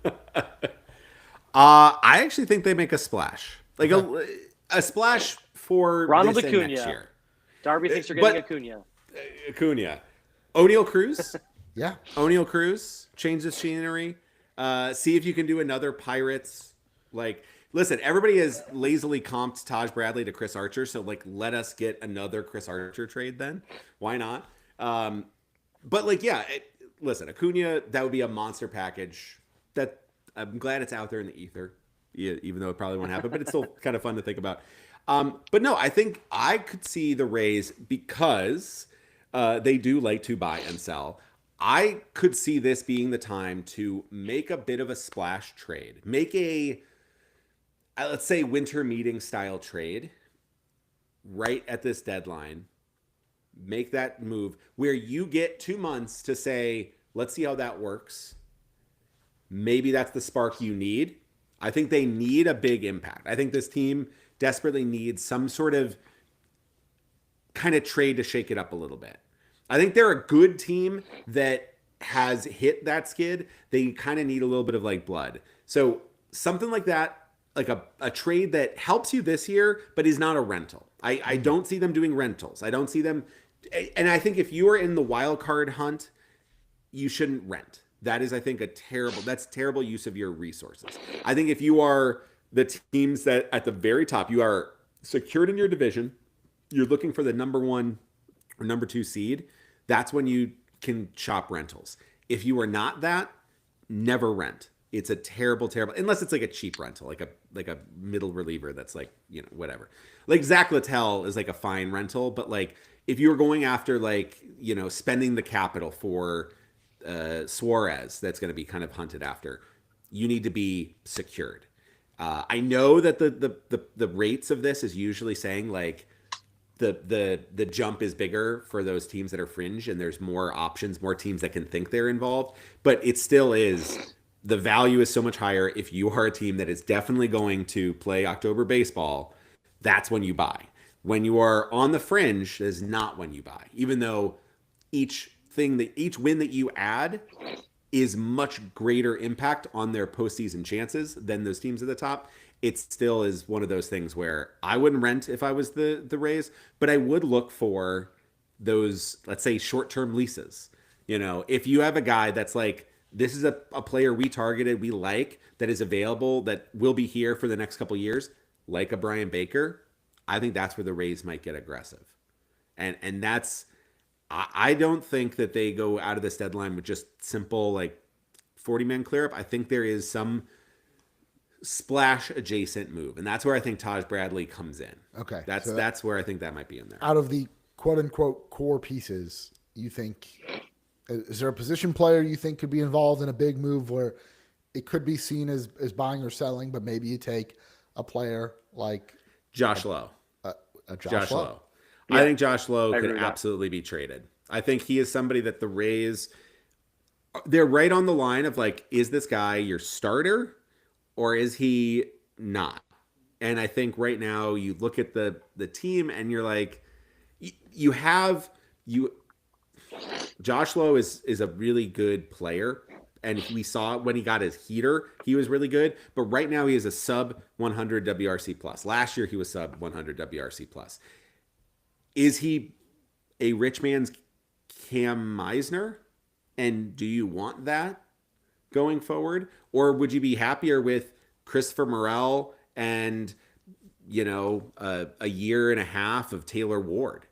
I actually think they make a splash, like a splash for Ronald this Acuna next year. Darby thinks they're getting Acuna. O'Neal Cruz. Yeah. O'Neal Cruz. Change the scenery. See if you can do another Pirates. Like, listen, everybody has lazily comped Taj Bradley to Chris Archer, so let us get another Chris Archer trade then. Why not? But listen, Acuna, that would be a monster package. That I'm glad it's out there in the ether, even though it probably won't happen, but it's still kind of fun to think about. But no, I think I could see the Rays, because they do like to buy and sell. I could see this being the time to make a bit of a splash trade. Make a, let's say, winter meeting style trade right at this deadline. Make that move where you get 2 months to say, let's see how that works. Maybe that's the spark you need. I think they need a big impact. I think this team desperately needs some sort of kind of trade to shake it up a little bit. I think they're a good team that has hit that skid. They kind of need a little bit of like blood. So something like that, like a trade that helps you this year, but is not a rental. I don't see them doing rentals. I don't see them. And I think if you are in the wild card hunt, you shouldn't rent. That is, I think, that's terrible use of your resources. I think if you are the teams that at the very top, you are secured in your division, you're looking for the number 1 or number 2 seed, that's when you can shop rentals. If you are not that, never rent. It's a terrible, unless it's like a cheap rental, like a middle reliever that's like, whatever. Like Zach Littell is like a fine rental, but like if you were going after like, spending the capital for Suarez, that's going to be kind of hunted after, you need to be secured. I know that the rates of this is usually saying like the jump is bigger for those teams that are fringe and there's more options, more teams that can think they're involved, but it still is, the value is so much higher if you are a team that is definitely going to play October baseball. That's when you buy. When you are on the fringe, is not when you buy, even though each win that you add is much greater impact on their postseason chances than those teams at the top. It still is one of those things where I wouldn't rent if I was the Rays, but I would look for those, let's say, short-term leases. If you have a guy that's like, this is a player we targeted, we like, that is available, that will be here for the next couple of years, like a Brian Baker, I think that's where the Rays might get aggressive. And that's, I don't think that they go out of this deadline with just simple like 40-man clear up. I think there is some splash adjacent move, and that's where I think Taj Bradley comes in. Okay, that's where I think that might be in there. Out of the quote unquote core pieces, you think, is there a position player you think could be involved in a big move where it could be seen as buying or selling, but maybe you take a player like Josh Lowe? Josh Lowe. Yeah, I think Josh Lowe could absolutely be traded. I think he is somebody that the Rays, they're right on the line of like, is this guy your starter or is he not? And I think right now you look at the team and you're like, Josh Lowe is a really good player. And we saw when he got his heater, he was really good. But right now he is a sub 100 WRC plus. Last year he was sub 100 WRC plus. Is he a rich man's Cam Meisner? And do you want that going forward? Or would you be happier with Christopher Morel and, a year and a half of Taylor Ward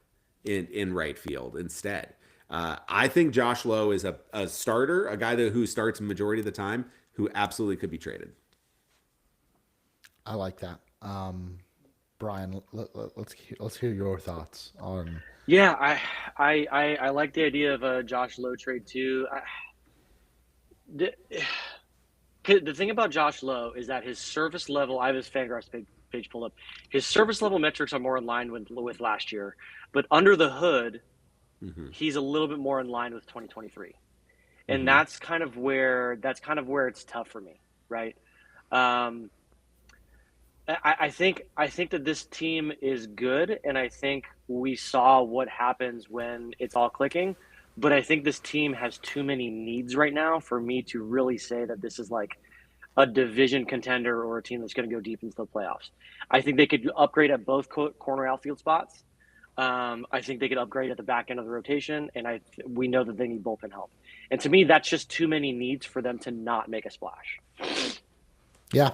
in right field instead? I think Josh Lowe is a starter, a guy who starts a majority of the time, who absolutely could be traded. I like that. Brian, let's hear your thoughts on. Yeah, I like the idea of a Josh Lowe trade too. The thing about Josh Lowe is that his service level, I have his Fangraphs page pulled up. His service level metrics are more in line with last year, but under the hood, he's a little bit more in line with 2023, and that's kind of where it's tough for me, right? I think that this team is good, and I think we saw what happens when it's all clicking. But I think this team has too many needs right now for me to really say that this is like a division contender or a team that's going to go deep into the playoffs. I think they could upgrade at both corner outfield spots. I think they could upgrade at the back end of the rotation, and we know that they need bullpen help. And to me, that's just too many needs for them to not make a splash. Yeah.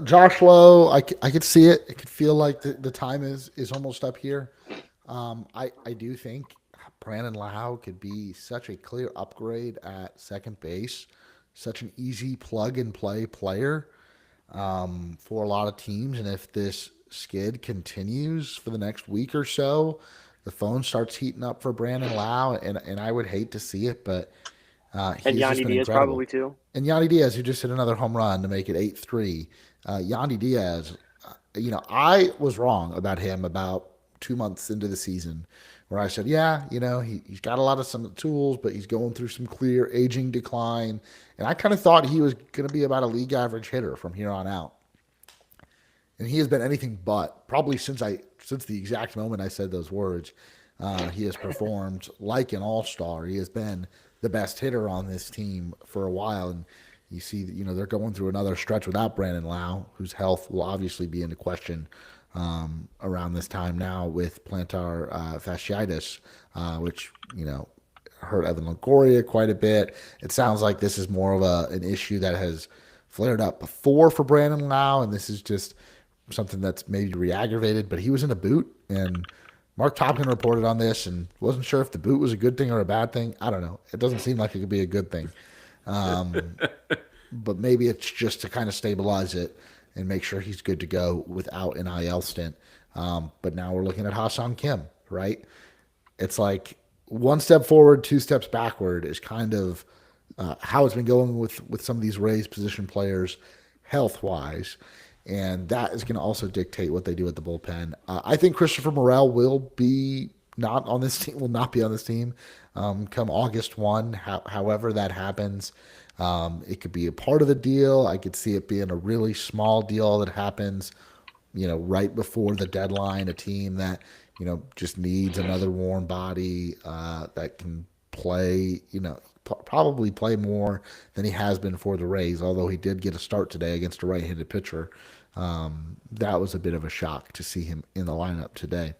Josh Lowe, I could see it. It could feel like the time is almost up here. I do think Brandon Lau could be such a clear upgrade at second base, such an easy plug-and-play player for a lot of teams. And if this skid continues for the next week or so, the phone starts heating up for Brandon Lau, and I would hate to see it, but and Yandy Diaz probably too. And Yandy Diaz, who just hit another home run to make it 8-3. Yandy Diaz, I was wrong about him about 2 months into the season, where I said, he's got a lot of some tools, but he's going through some clear aging decline. And I kind of thought he was going to be about a league average hitter from here on out. and he has been anything but. Probably since the exact moment I said those words, he has performed like an all-star. He has been the best hitter on this team for a while, and you see, they're going through another stretch without Brandon Lau, whose health will obviously be into question around this time now with plantar fasciitis, which hurt Evan Longoria quite a bit. It sounds like this is more of an issue that has flared up before for Brandon Lau, and this is just something that's maybe re-aggravated. But he was in a boot, and Mark Topkin reported on this and wasn't sure if the boot was a good thing or a bad thing. I don't know. It doesn't seem like it could be a good thing. But maybe it's just to kind of stabilize it and make sure he's good to go without an IL stint. But now we're looking at Ha-Seong Kim, right? It's like one step forward, two steps backward is kind of how it's been going with some of these Rays position players health-wise. And that is going to also dictate what they do at the bullpen. I think Christopher Morel will not be on this team come August 1. However that happens, it could be a part of the deal. I could see it being a really small deal that happens, right before the deadline. A team that, just needs another warm body that can play, probably play more than he has been for the Rays, although he did get a start today against a right-handed pitcher. That was a bit of a shock to see him in the lineup today.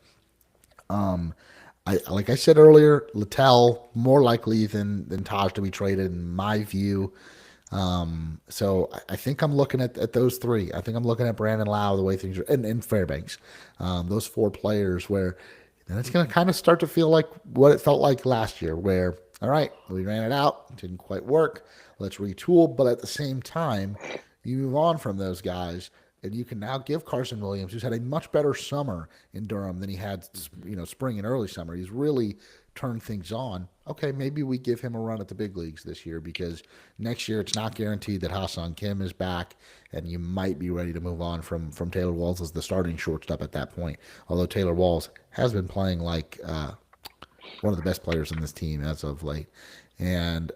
Like I said earlier, Littell more likely than Taj to be traded in my view. So I think I'm looking at those three. I think I'm looking at Brandon Lau, the way things are, and Fairbanks. Those four players where then it's going to kind of start to feel like what it felt like last year, where, all right, we ran it out, it didn't quite work, let's retool. But at the same time, you move on from those guys, and you can now give Carson Williams, who's had a much better summer in Durham than he had, spring and early summer. He's really turned things on. Okay, maybe we give him a run at the big leagues this year, because next year it's not guaranteed that Ha-Seong Kim is back, and you might be ready to move on from Taylor Walls as the starting shortstop at that point. Although Taylor Walls has been playing like one of the best players in this team as of late. And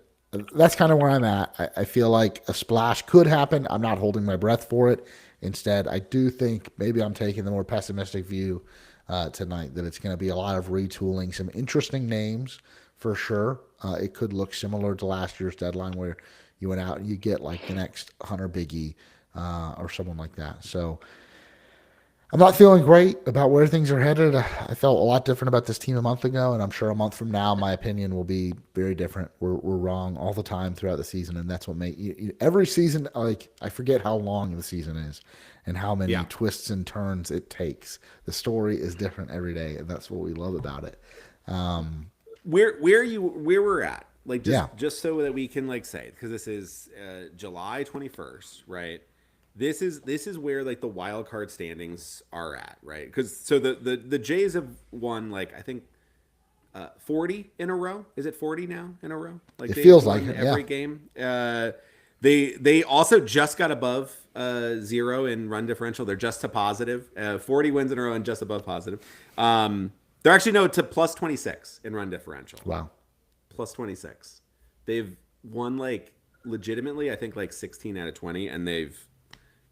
that's kind of where I'm at. I feel like a splash could happen. I'm not holding my breath for it. Instead, I do think maybe I'm taking the more pessimistic view tonight, that it's going to be a lot of retooling, some interesting names for sure. It could look similar to last year's deadline, where you went out and you get like the next Hunter Biggie or someone like that. So I'm not feeling great about where things are headed. I felt a lot different about this team a month ago, and I'm sure a month from now my opinion will be very different. We're wrong all the time throughout the season, and that's what makes every season, like, I forget how long the season is and how many twists and turns it takes. The story is different every day, and that's what we love about it. Where we're at, like, just so that we can, like, say, because this is July 21st, right? This is where, like, the wild card standings are at, right? Because so the Jays have won, like, I think 40 in a row. Is it 40 now in a row? Like, it feels like it, every game. They also just got above 0 in run differential. They're just to positive. 40 wins in a row and just above positive. They're actually to plus 26 in run differential. Wow, plus 26. They've won, like, legitimately, I think, like 16 out of 20, and they've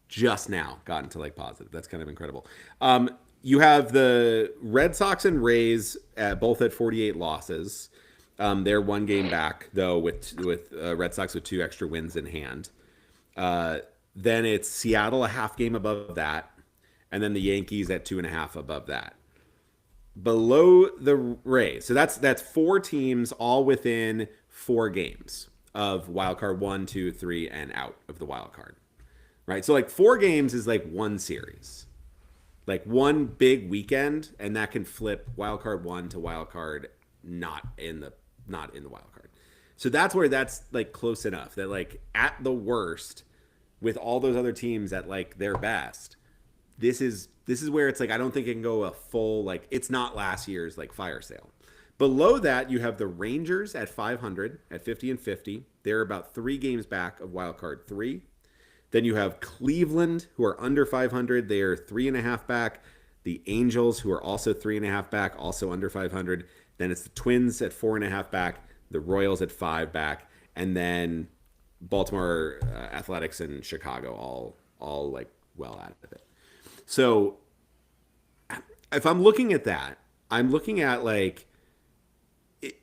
just now gotten to, like, positive. That's kind of incredible. You have the Red Sox and Rays both at 48 losses. They're one game back, though, with Red Sox with 2 extra wins in hand. Then it's Seattle a half game above that, and then the Yankees at 2.5 above that. Below the Rays, so that's 4 teams all within 4 games of wild card 1, 2, 3, and out of the wild card. Right, so, like, 4 games is like one series, like one big weekend, and that can flip wild card 1 to wild card not in the wild card. So that's where that's, like, close enough that, like, at the worst, with all those other teams at, like, their best, this is where it's like, I don't think it can go a full, like, it's not last year's, like, fire sale. Below that, you have the Rangers at 500 at 50-50. They're about 3 games back of wild card 3. Then you have Cleveland, who are under 500. They are 3.5 back. The Angels, who are also 3.5 back, also under 500. Then it's the Twins at 4.5 back. The Royals at 5 back. And then Baltimore Athletics and Chicago all like well out of it. So if I'm looking at that, I'm looking at like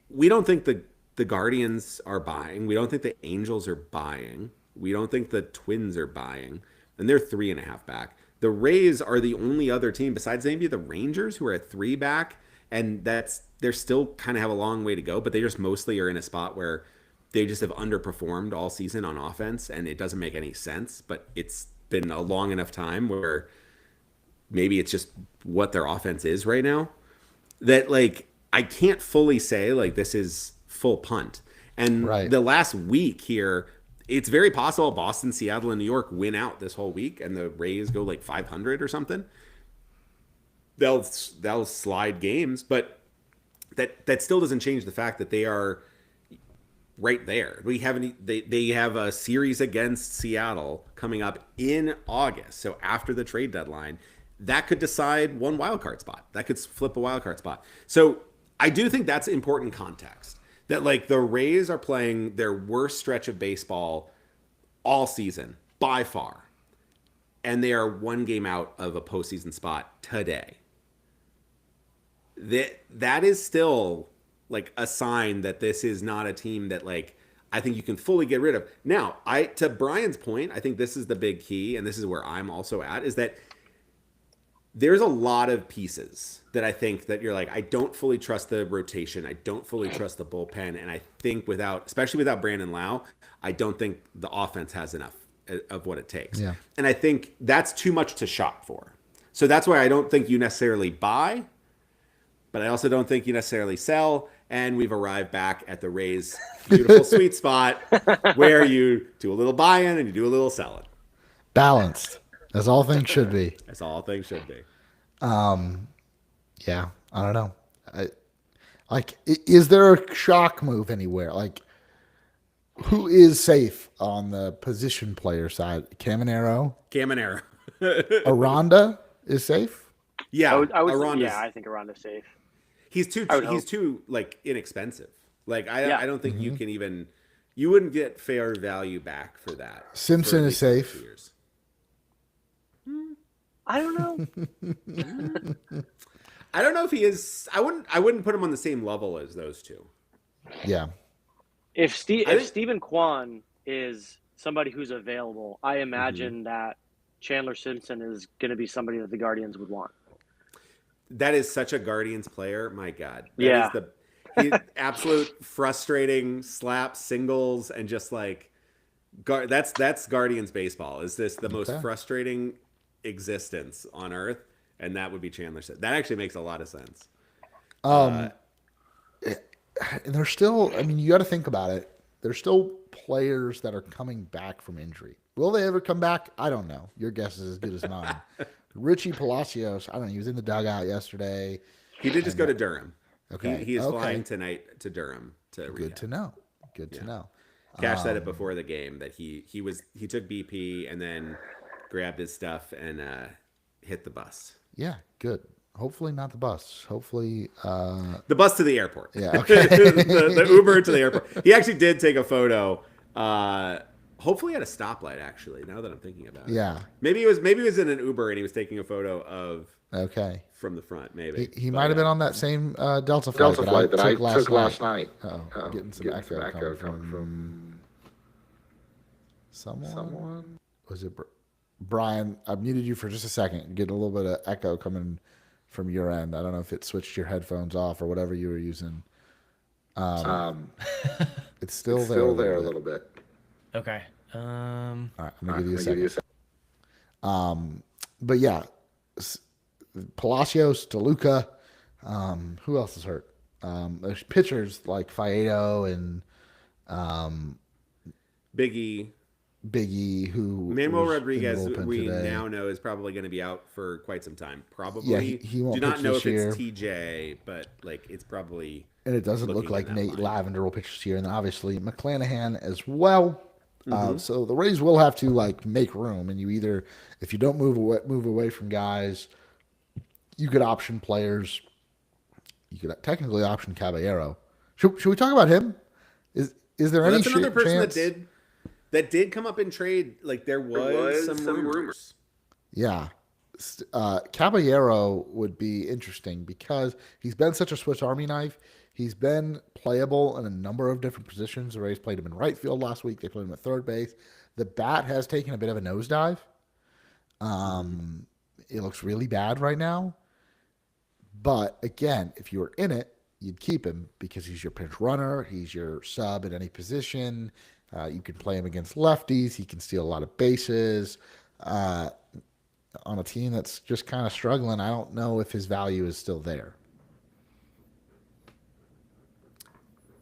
we don't think the Guardians are buying. We don't think the Angels are buying. We don't think the Twins are buying, and they're 3.5 back. The Rays are the only other team besides maybe the Rangers who are at 3 back, and they're still kind of have a long way to go, but they just mostly are in a spot where they just have underperformed all season on offense, and it doesn't make any sense. But it's been a long enough time where maybe it's just what their offense is right now that like I can't fully say like this is full punt. And the last week here, it's very possible Boston, Seattle, and New York win out this whole week, and the Rays go like 500 or something. They'll slide games, but that still doesn't change the fact that they are right there. They have a series against Seattle coming up in August, so after the trade deadline, that could decide one wildcard spot. That could flip a wildcard spot. So I do think that's important context. That like the Rays are playing their worst stretch of baseball all season by far, and they are 1 game out of a postseason spot today. That is still like a sign that this is not a team that like I think you can fully get rid of. Now, to Brian's point, I think this is the big key, and this is where I'm also at, is that there's a lot of pieces that I think that you're like, I don't fully trust the rotation. I don't fully trust the bullpen. And I think especially without Brandon Lau, I don't think the offense has enough of what it takes. Yeah. And I think that's too much to shop for. So that's why I don't think you necessarily buy, but I also don't think you necessarily sell. And we've arrived back at the Rays' beautiful sweet spot where you do a little buy-in and you do a little selling. Balanced, as all things should be. As all things should be. Yeah, I don't know. Is there a shock move anywhere? Like, who is safe on the position player side? Caminero? Aranda is safe? Yeah, I think Aranda's safe. He's too like inexpensive. Like I don't think you wouldn't get fair value back for that. Simpson is safe. I don't know. I don't know if he is. I wouldn't put him on the same level as those two. Yeah. If Stephen Kwan is somebody who's available, I imagine that Chandler Simpson is going to be somebody that the Guardians would want. That is such a Guardians player. My God. That is the absolute frustrating slap singles and just like that's Guardians baseball. Is this the most frustrating existence on earth? And that would be Chandler. That actually makes a lot of sense. There's still, I mean, you got to think about it. There's still players that are coming back from injury. Will they ever come back? I don't know. Your guess is as good as mine. Richie Palacios, I don't know. He was in the dugout yesterday. He did just go to Durham. Okay. He is flying tonight to Durham to rehab. Good to know. Good to know. Cash said it before the game that he took BP and then grabbed his stuff and hit the bus. Yeah, good. Hopefully not the bus. Hopefully the bus to the airport. Yeah, okay. the Uber to the airport. He actually did take a photo. Hopefully at a stoplight. Actually, now that I'm thinking about it. Yeah. Maybe he was in an Uber and he was taking a photo of. Okay. From the front, maybe he might have been on that same Delta flight that I took last night. Getting some echo from someone. Was it Brian? I muted you for just a second. Get a little bit of echo coming from your end. I don't know if it switched your headphones off or whatever you were using. It's still there a little bit. Okay. All right, I'm gonna give you a second. But yeah. Palacios, DeLuca, who else is hurt? There's pitchers like Faedo and Biggie, who Manuel Rodriguez, we now know is probably going to be out for quite some time. Probably, yeah, he won't. Do not know if year. It's TJ, but like it's probably. And it doesn't look like Nate Lavender will pitch this year, and obviously McClanahan as well. So the Rays will have to like make room, and if you don't move away from guys. You could option players. You could technically option Caballero. Should we talk about him? Is there any? That's another person chance? that did come up in trade. Like there was some rumors. Yeah, Caballero would be interesting because he's been such a Swiss Army knife. He's been playable in a number of different positions. The Rays played him in right field last week. They played him at third base. The bat has taken a bit of a nosedive. It looks really bad right now. But again, if you were in it, you'd keep him because he's your pinch runner. He's your sub at any position. You can play him against lefties. He can steal a lot of bases. On a team that's just kind of struggling, I don't know if his value is still there.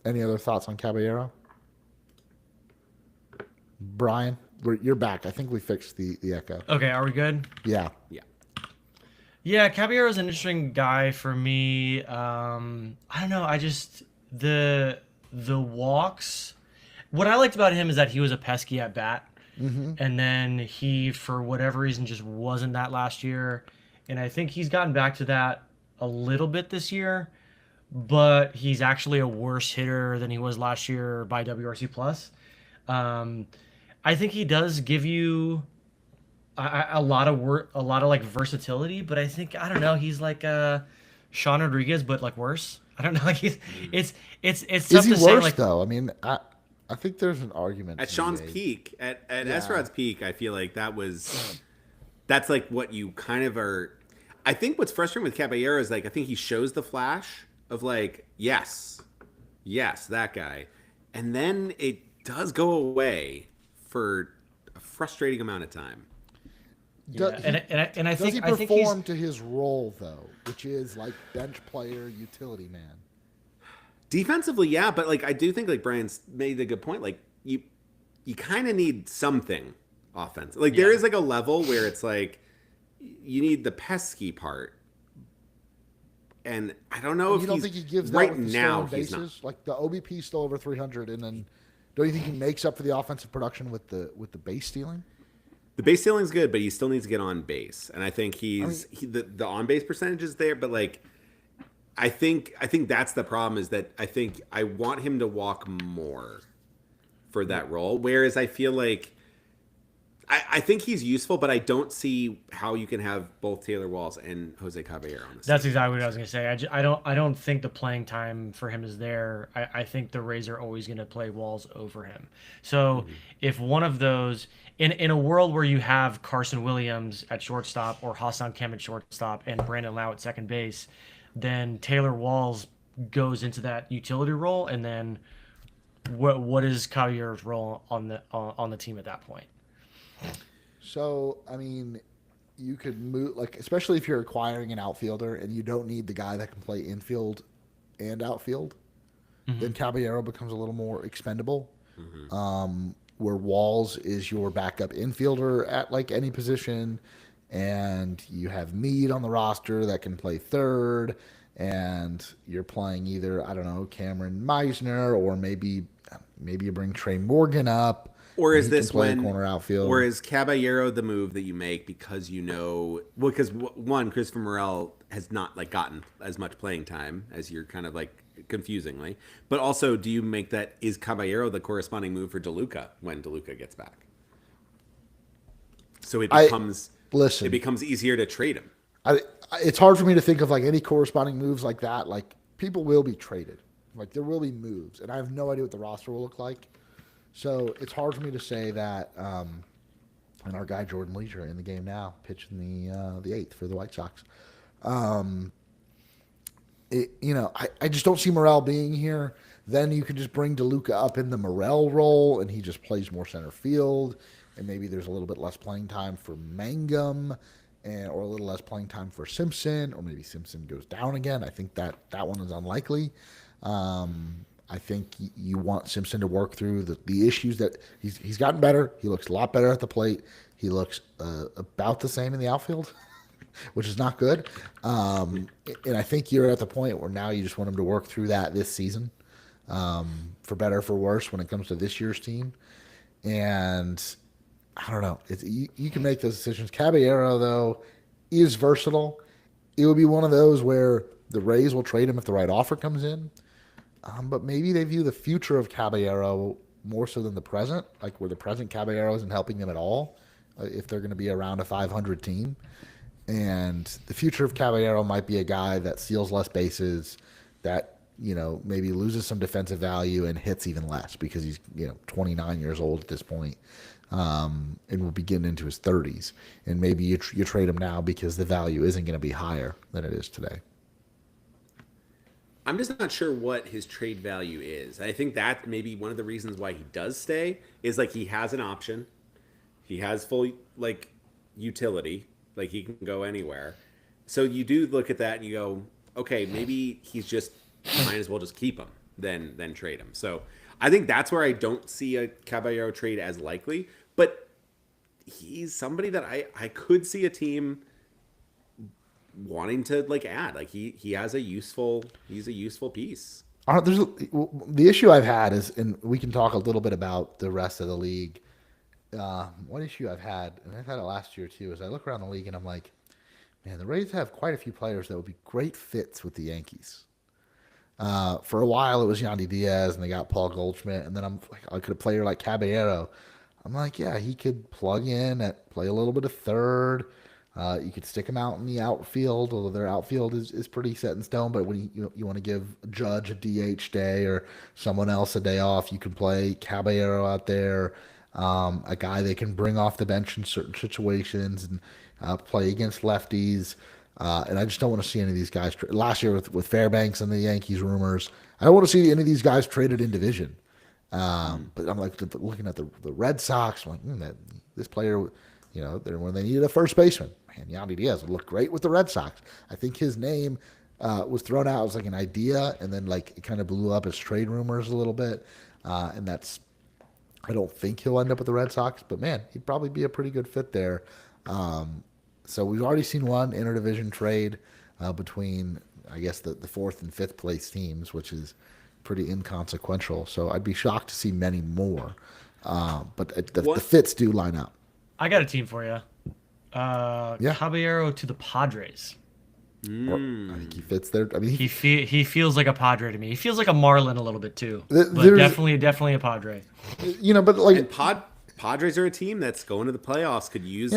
Any other thoughts on Caballero? Brian, you're back. I think we fixed the echo. Okay, are we good? Yeah. Yeah, Caballero is an interesting guy for me. I don't know. I just the walks. What I liked about him is that he was a pesky at bat, and then he, for whatever reason, just wasn't that last year. And I think he's gotten back to that a little bit this year, but he's actually a worse hitter than he was last year by WRC plus. I think he does give you a lot of like versatility, but I don't know, he's like Sean Rodriguez, but like worse. I don't know, like it's Is tough he to say. worse Like, though? I mean, I think there's an argument At to be Sean's made. peak, at Esrod's peak, I feel like that's like what you kind of are. I think what's frustrating with Caballero is like I think he shows the flash of like yes, that guy, and then it does go away for a frustrating amount of time. Does, and I does think he I think he's perform to his role though, which is like bench player, utility man? Defensively, yeah, but like I do think like Brian's made a good point. Like you kind of need something offense. Like there is like a level where it's like you need the pesky part, and I don't know if you don't he's think he gives that right with the now. stolen He's bases? not. Like the OBP is still over 300, and then don't you think he makes up for the offensive production with the base stealing? The base stealing's good, but he still needs to get on base, and I think the on base percentage is there, but like. I think that's the problem is that I think I want him to walk more for that role. Whereas I feel like I think he's useful, but I don't see how you can have both Taylor Walls and Jose Caballero on this. That's exactly what I was going to say. I don't think the playing time for him is there. I think the Rays are always going to play Walls over him. So if one of those in a world where you have Carson Williams at shortstop or Hassan Kim at shortstop and Brandon Lau at second base, then Taylor Walls goes into that utility role, and then what is Caballero's role on the team at that point? So I mean, you could move like especially if you're acquiring an outfielder and you don't need the guy that can play infield and outfield, then Caballero becomes a little more expendable. Where Walls is your backup infielder at like any position. And you have Meade on the roster that can play third, and you're playing either, I don't know, Cameron Meisner, or maybe you bring Trey Morgan up. Or is this when corner outfield? Or is Caballero the move that you make because because one, Christopher Morel has not like gotten as much playing time as you're kind of like confusingly, but also do you make that is Caballero the corresponding move for DeLuca when DeLuca gets back? So it becomes. Listen, it becomes easier to trade him. It's hard for me to think of like any corresponding moves like that. Like people will be traded. Like there will be moves, and I have no idea what the roster will look like. So it's hard for me to say that. And our guy Jordan Leisure in the game now, pitching the eighth for the White Sox. I just don't see Morel being here. Then you can just bring DeLuca up in the Morel role, and he just plays more center field. And maybe there's a little bit less playing time for Mangum, or a little less playing time for Simpson, or maybe Simpson goes down again. I think that one is unlikely. I think you want Simpson to work through the issues that he's gotten better. He looks a lot better at the plate. He looks about the same in the outfield, which is not good. And I think you're at the point where now you just want him to work through that this season, for better or for worse when it comes to this year's team. And I don't know. You can make those decisions. Caballero, though, is versatile. It would be one of those where the Rays will trade him if the right offer comes in. But maybe they view the future of Caballero more so than the present, like where the present Caballero isn't helping them at all if they're going to be around a 500 team. And the future of Caballero might be a guy that steals less bases, that maybe loses some defensive value and hits even less because he's 29 years old at this point, and will be getting into his 30s. And maybe you trade him now because the value isn't going to be higher than it is today. I'm just not sure what his trade value is. I think that maybe one of the reasons why he does stay is like he has an option. He has full like utility, like he can go anywhere. So you do look at that and you go, okay, maybe he's just might as well just keep him than trade him. So I think that's where I don't see a Caballero trade as likely, but he's somebody that I could see a team wanting to like add. Like he's a useful piece. The issue I've had is, and we can talk a little bit about the rest of the league. One issue I've had, and I've had it last year too, is I look around the league and I'm like, man, the Rays have quite a few players that would be great fits with the Yankees. For a while it was Yandy Diaz, and they got Paul Goldschmidt, and then I'm like, I could a player like Caballero. I'm like, yeah, he could plug in play a little bit of third. You could stick him out in the outfield, although their outfield is pretty set in stone. But when you want to give Judge a DH day or someone else a day off, you can play Caballero out there, a guy they can bring off the bench in certain situations and play against lefties. And I just don't want to see any of these guys. Last year with Fairbanks and the Yankees rumors, I don't want to see any of these guys traded in division. But I'm like looking at the Red Sox, I'm like, this player, when they needed a first baseman, man, Yandy Diaz would look great with the Red Sox. I think his name was thrown out as like an idea, and then like it kind of blew up as trade rumors a little bit. And I don't think he'll end up with the Red Sox, but man, he'd probably be a pretty good fit there. So we've already seen one interdivision trade between, I guess, the fourth and fifth place teams, which is pretty inconsequential. So I'd be shocked to see many more. But the fits do line up. I got a team for you. Caballero to the Padres. I think he fits there. I mean, he feels like a Padre to me. He feels like a Marlin a little bit too, but definitely a Padre. But like and Padres are a team that's going to the playoffs. Could use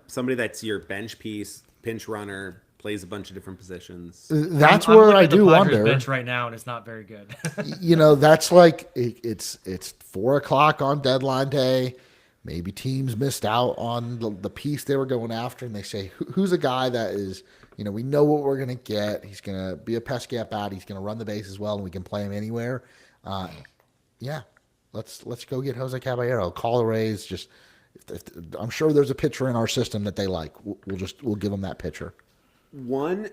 somebody that's your bench piece, pinch runner, plays a bunch of different positions. That's I'm where I at the do Padres wonder. bench right now, and it's not very good. That's like it's 4:00 on deadline day. Maybe teams missed out on the piece they were going after, and they say, who's a guy that is, we know what we're going to get. He's going to be a pesky at bat. He's going to run the bases well, and we can play him anywhere. Let's go get Jose Caballero. Call the Rays. Just, I'm sure there's a pitcher in our system that they like. We'll give them that pitcher. One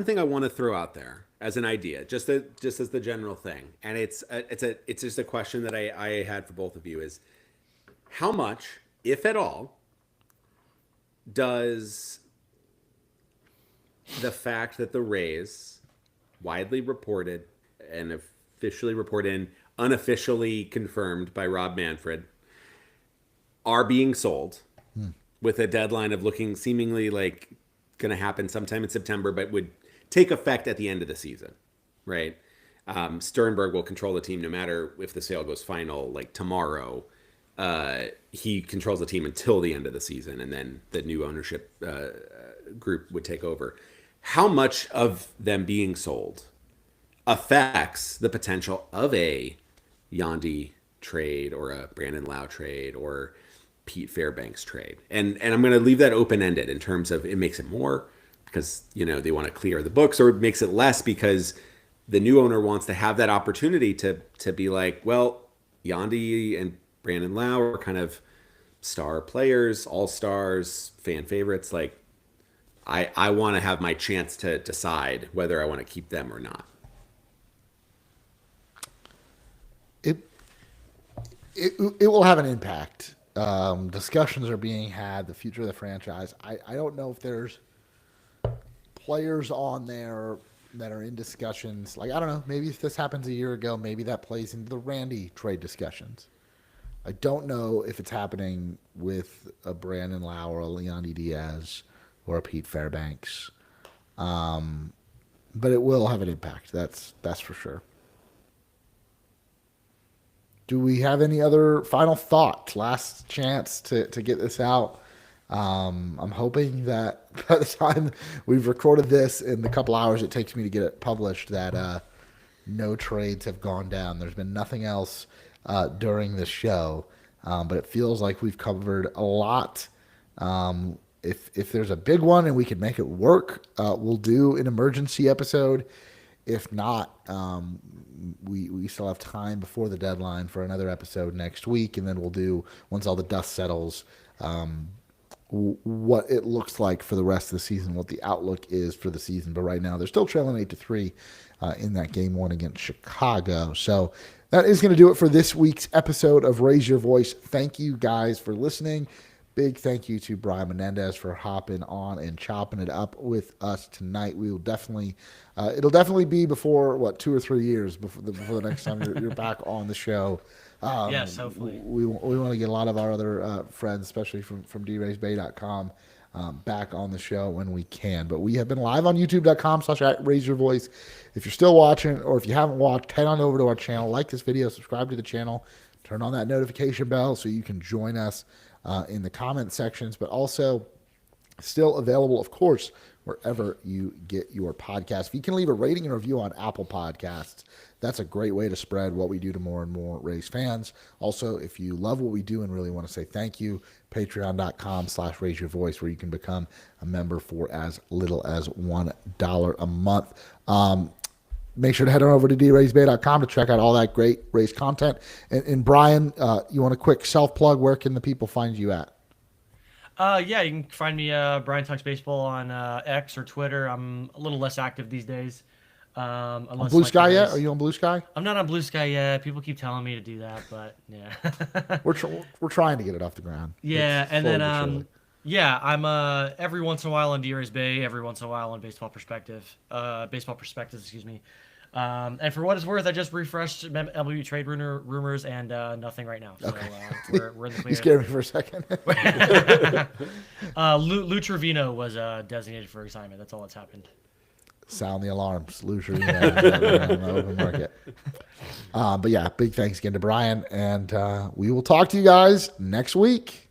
thing I want to throw out there as an idea, just as the general thing, and it's just a question that I had for both of you is, how much, if at all, does the fact that the Rays, widely reported and officially reported and unofficially confirmed by Rob Manfred, are being sold with a deadline of looking seemingly like going to happen sometime in September, but would take effect at the end of the season, right? Sternberg will control the team no matter if the sale goes final, like tomorrow. He controls the team until the end of the season, and then the new ownership group would take over. How much of them being sold affects the potential of a Yandy trade or a Brandon Lau trade or Pete Fairbanks trade? And I'm going to leave that open-ended in terms of it makes it more because, they want to clear the books, or it makes it less because the new owner wants to have that opportunity to be like, well, Yandy and Brandon Lau are kind of star players, all-stars, fan favorites. Like, I want to have my chance to decide whether I want to keep them or not. It will have an impact. Discussions are being had, the future of the franchise. I don't know if there's players on there that are in discussions. Like, I don't know, maybe if this happens a year ago, maybe that plays into the Randy trade discussions. I don't know if it's happening with a Brandon Lau or a Yandy Diaz or a Pete Fairbanks. But it will have an impact. That's for sure. Do we have any other final thoughts? Last chance to get this out. I'm hoping that by the time we've recorded this in the couple hours it takes me to get it published, that no trades have gone down. There's been nothing else during the show, but it feels like we've covered a lot. If there's a big one and we can make it work, we'll do an emergency episode. If not, we still have time before the deadline for another episode next week, and then we'll do, once all the dust settles, what it looks like for the rest of the season, what the outlook is for the season. But right now, they're still trailing 8-3 in that game one against Chicago. So that is going to do it for this week's episode of Raise Your Voice. Thank you guys for listening. Big thank you to Brian Menedez for hopping on and chopping it up with us tonight. We will definitely, it'll definitely be before 2 or 3 years before the next time you're back on the show. Yes, hopefully. We want to get a lot of our other friends, especially from draisebay.com, back on the show when we can. But we have been live on youtube.com/raiseyourvoice. If you're still watching, or if you haven't watched, head on over to our channel, like this video, subscribe to the channel, turn on that notification bell so you can join us in the comment sections, but also still available, of course, wherever you get your podcast. If you can leave a rating and review on Apple Podcasts, that's a great way to spread what we do to more and more Rays fans. Also, if you love what we do and really want to say thank you, patreon.com/raiseyourvoice, where you can become a member for as little as $1 a month. Make sure to head on over to draisebay.com to check out all that great Rays content. And Brian, you want a quick self-plug? Where can the people find you at? Yeah, you can find me Brian Talks Baseball on X or Twitter. I'm a little less active these days. On Blue Sky yet? Are you on Blue Sky? I'm not on Blue Sky yet. People keep telling me to do that, but yeah. We're trying to get it off the ground. Yeah, It's and slowly then but surely. yeah, I'm every once in a while on D-Rays Bay, every once in a while on Baseball Perspectives, excuse me. And for what it's worth, I just refreshed MLB trade rumors and nothing right now. So Okay. we're in the clear. You scared me for a second. Lou Trevino was designated for assignment. That's all that's happened. Sound the alarms. Loser in the open market. But yeah, big thanks again to Brian, and we will talk to you guys next week.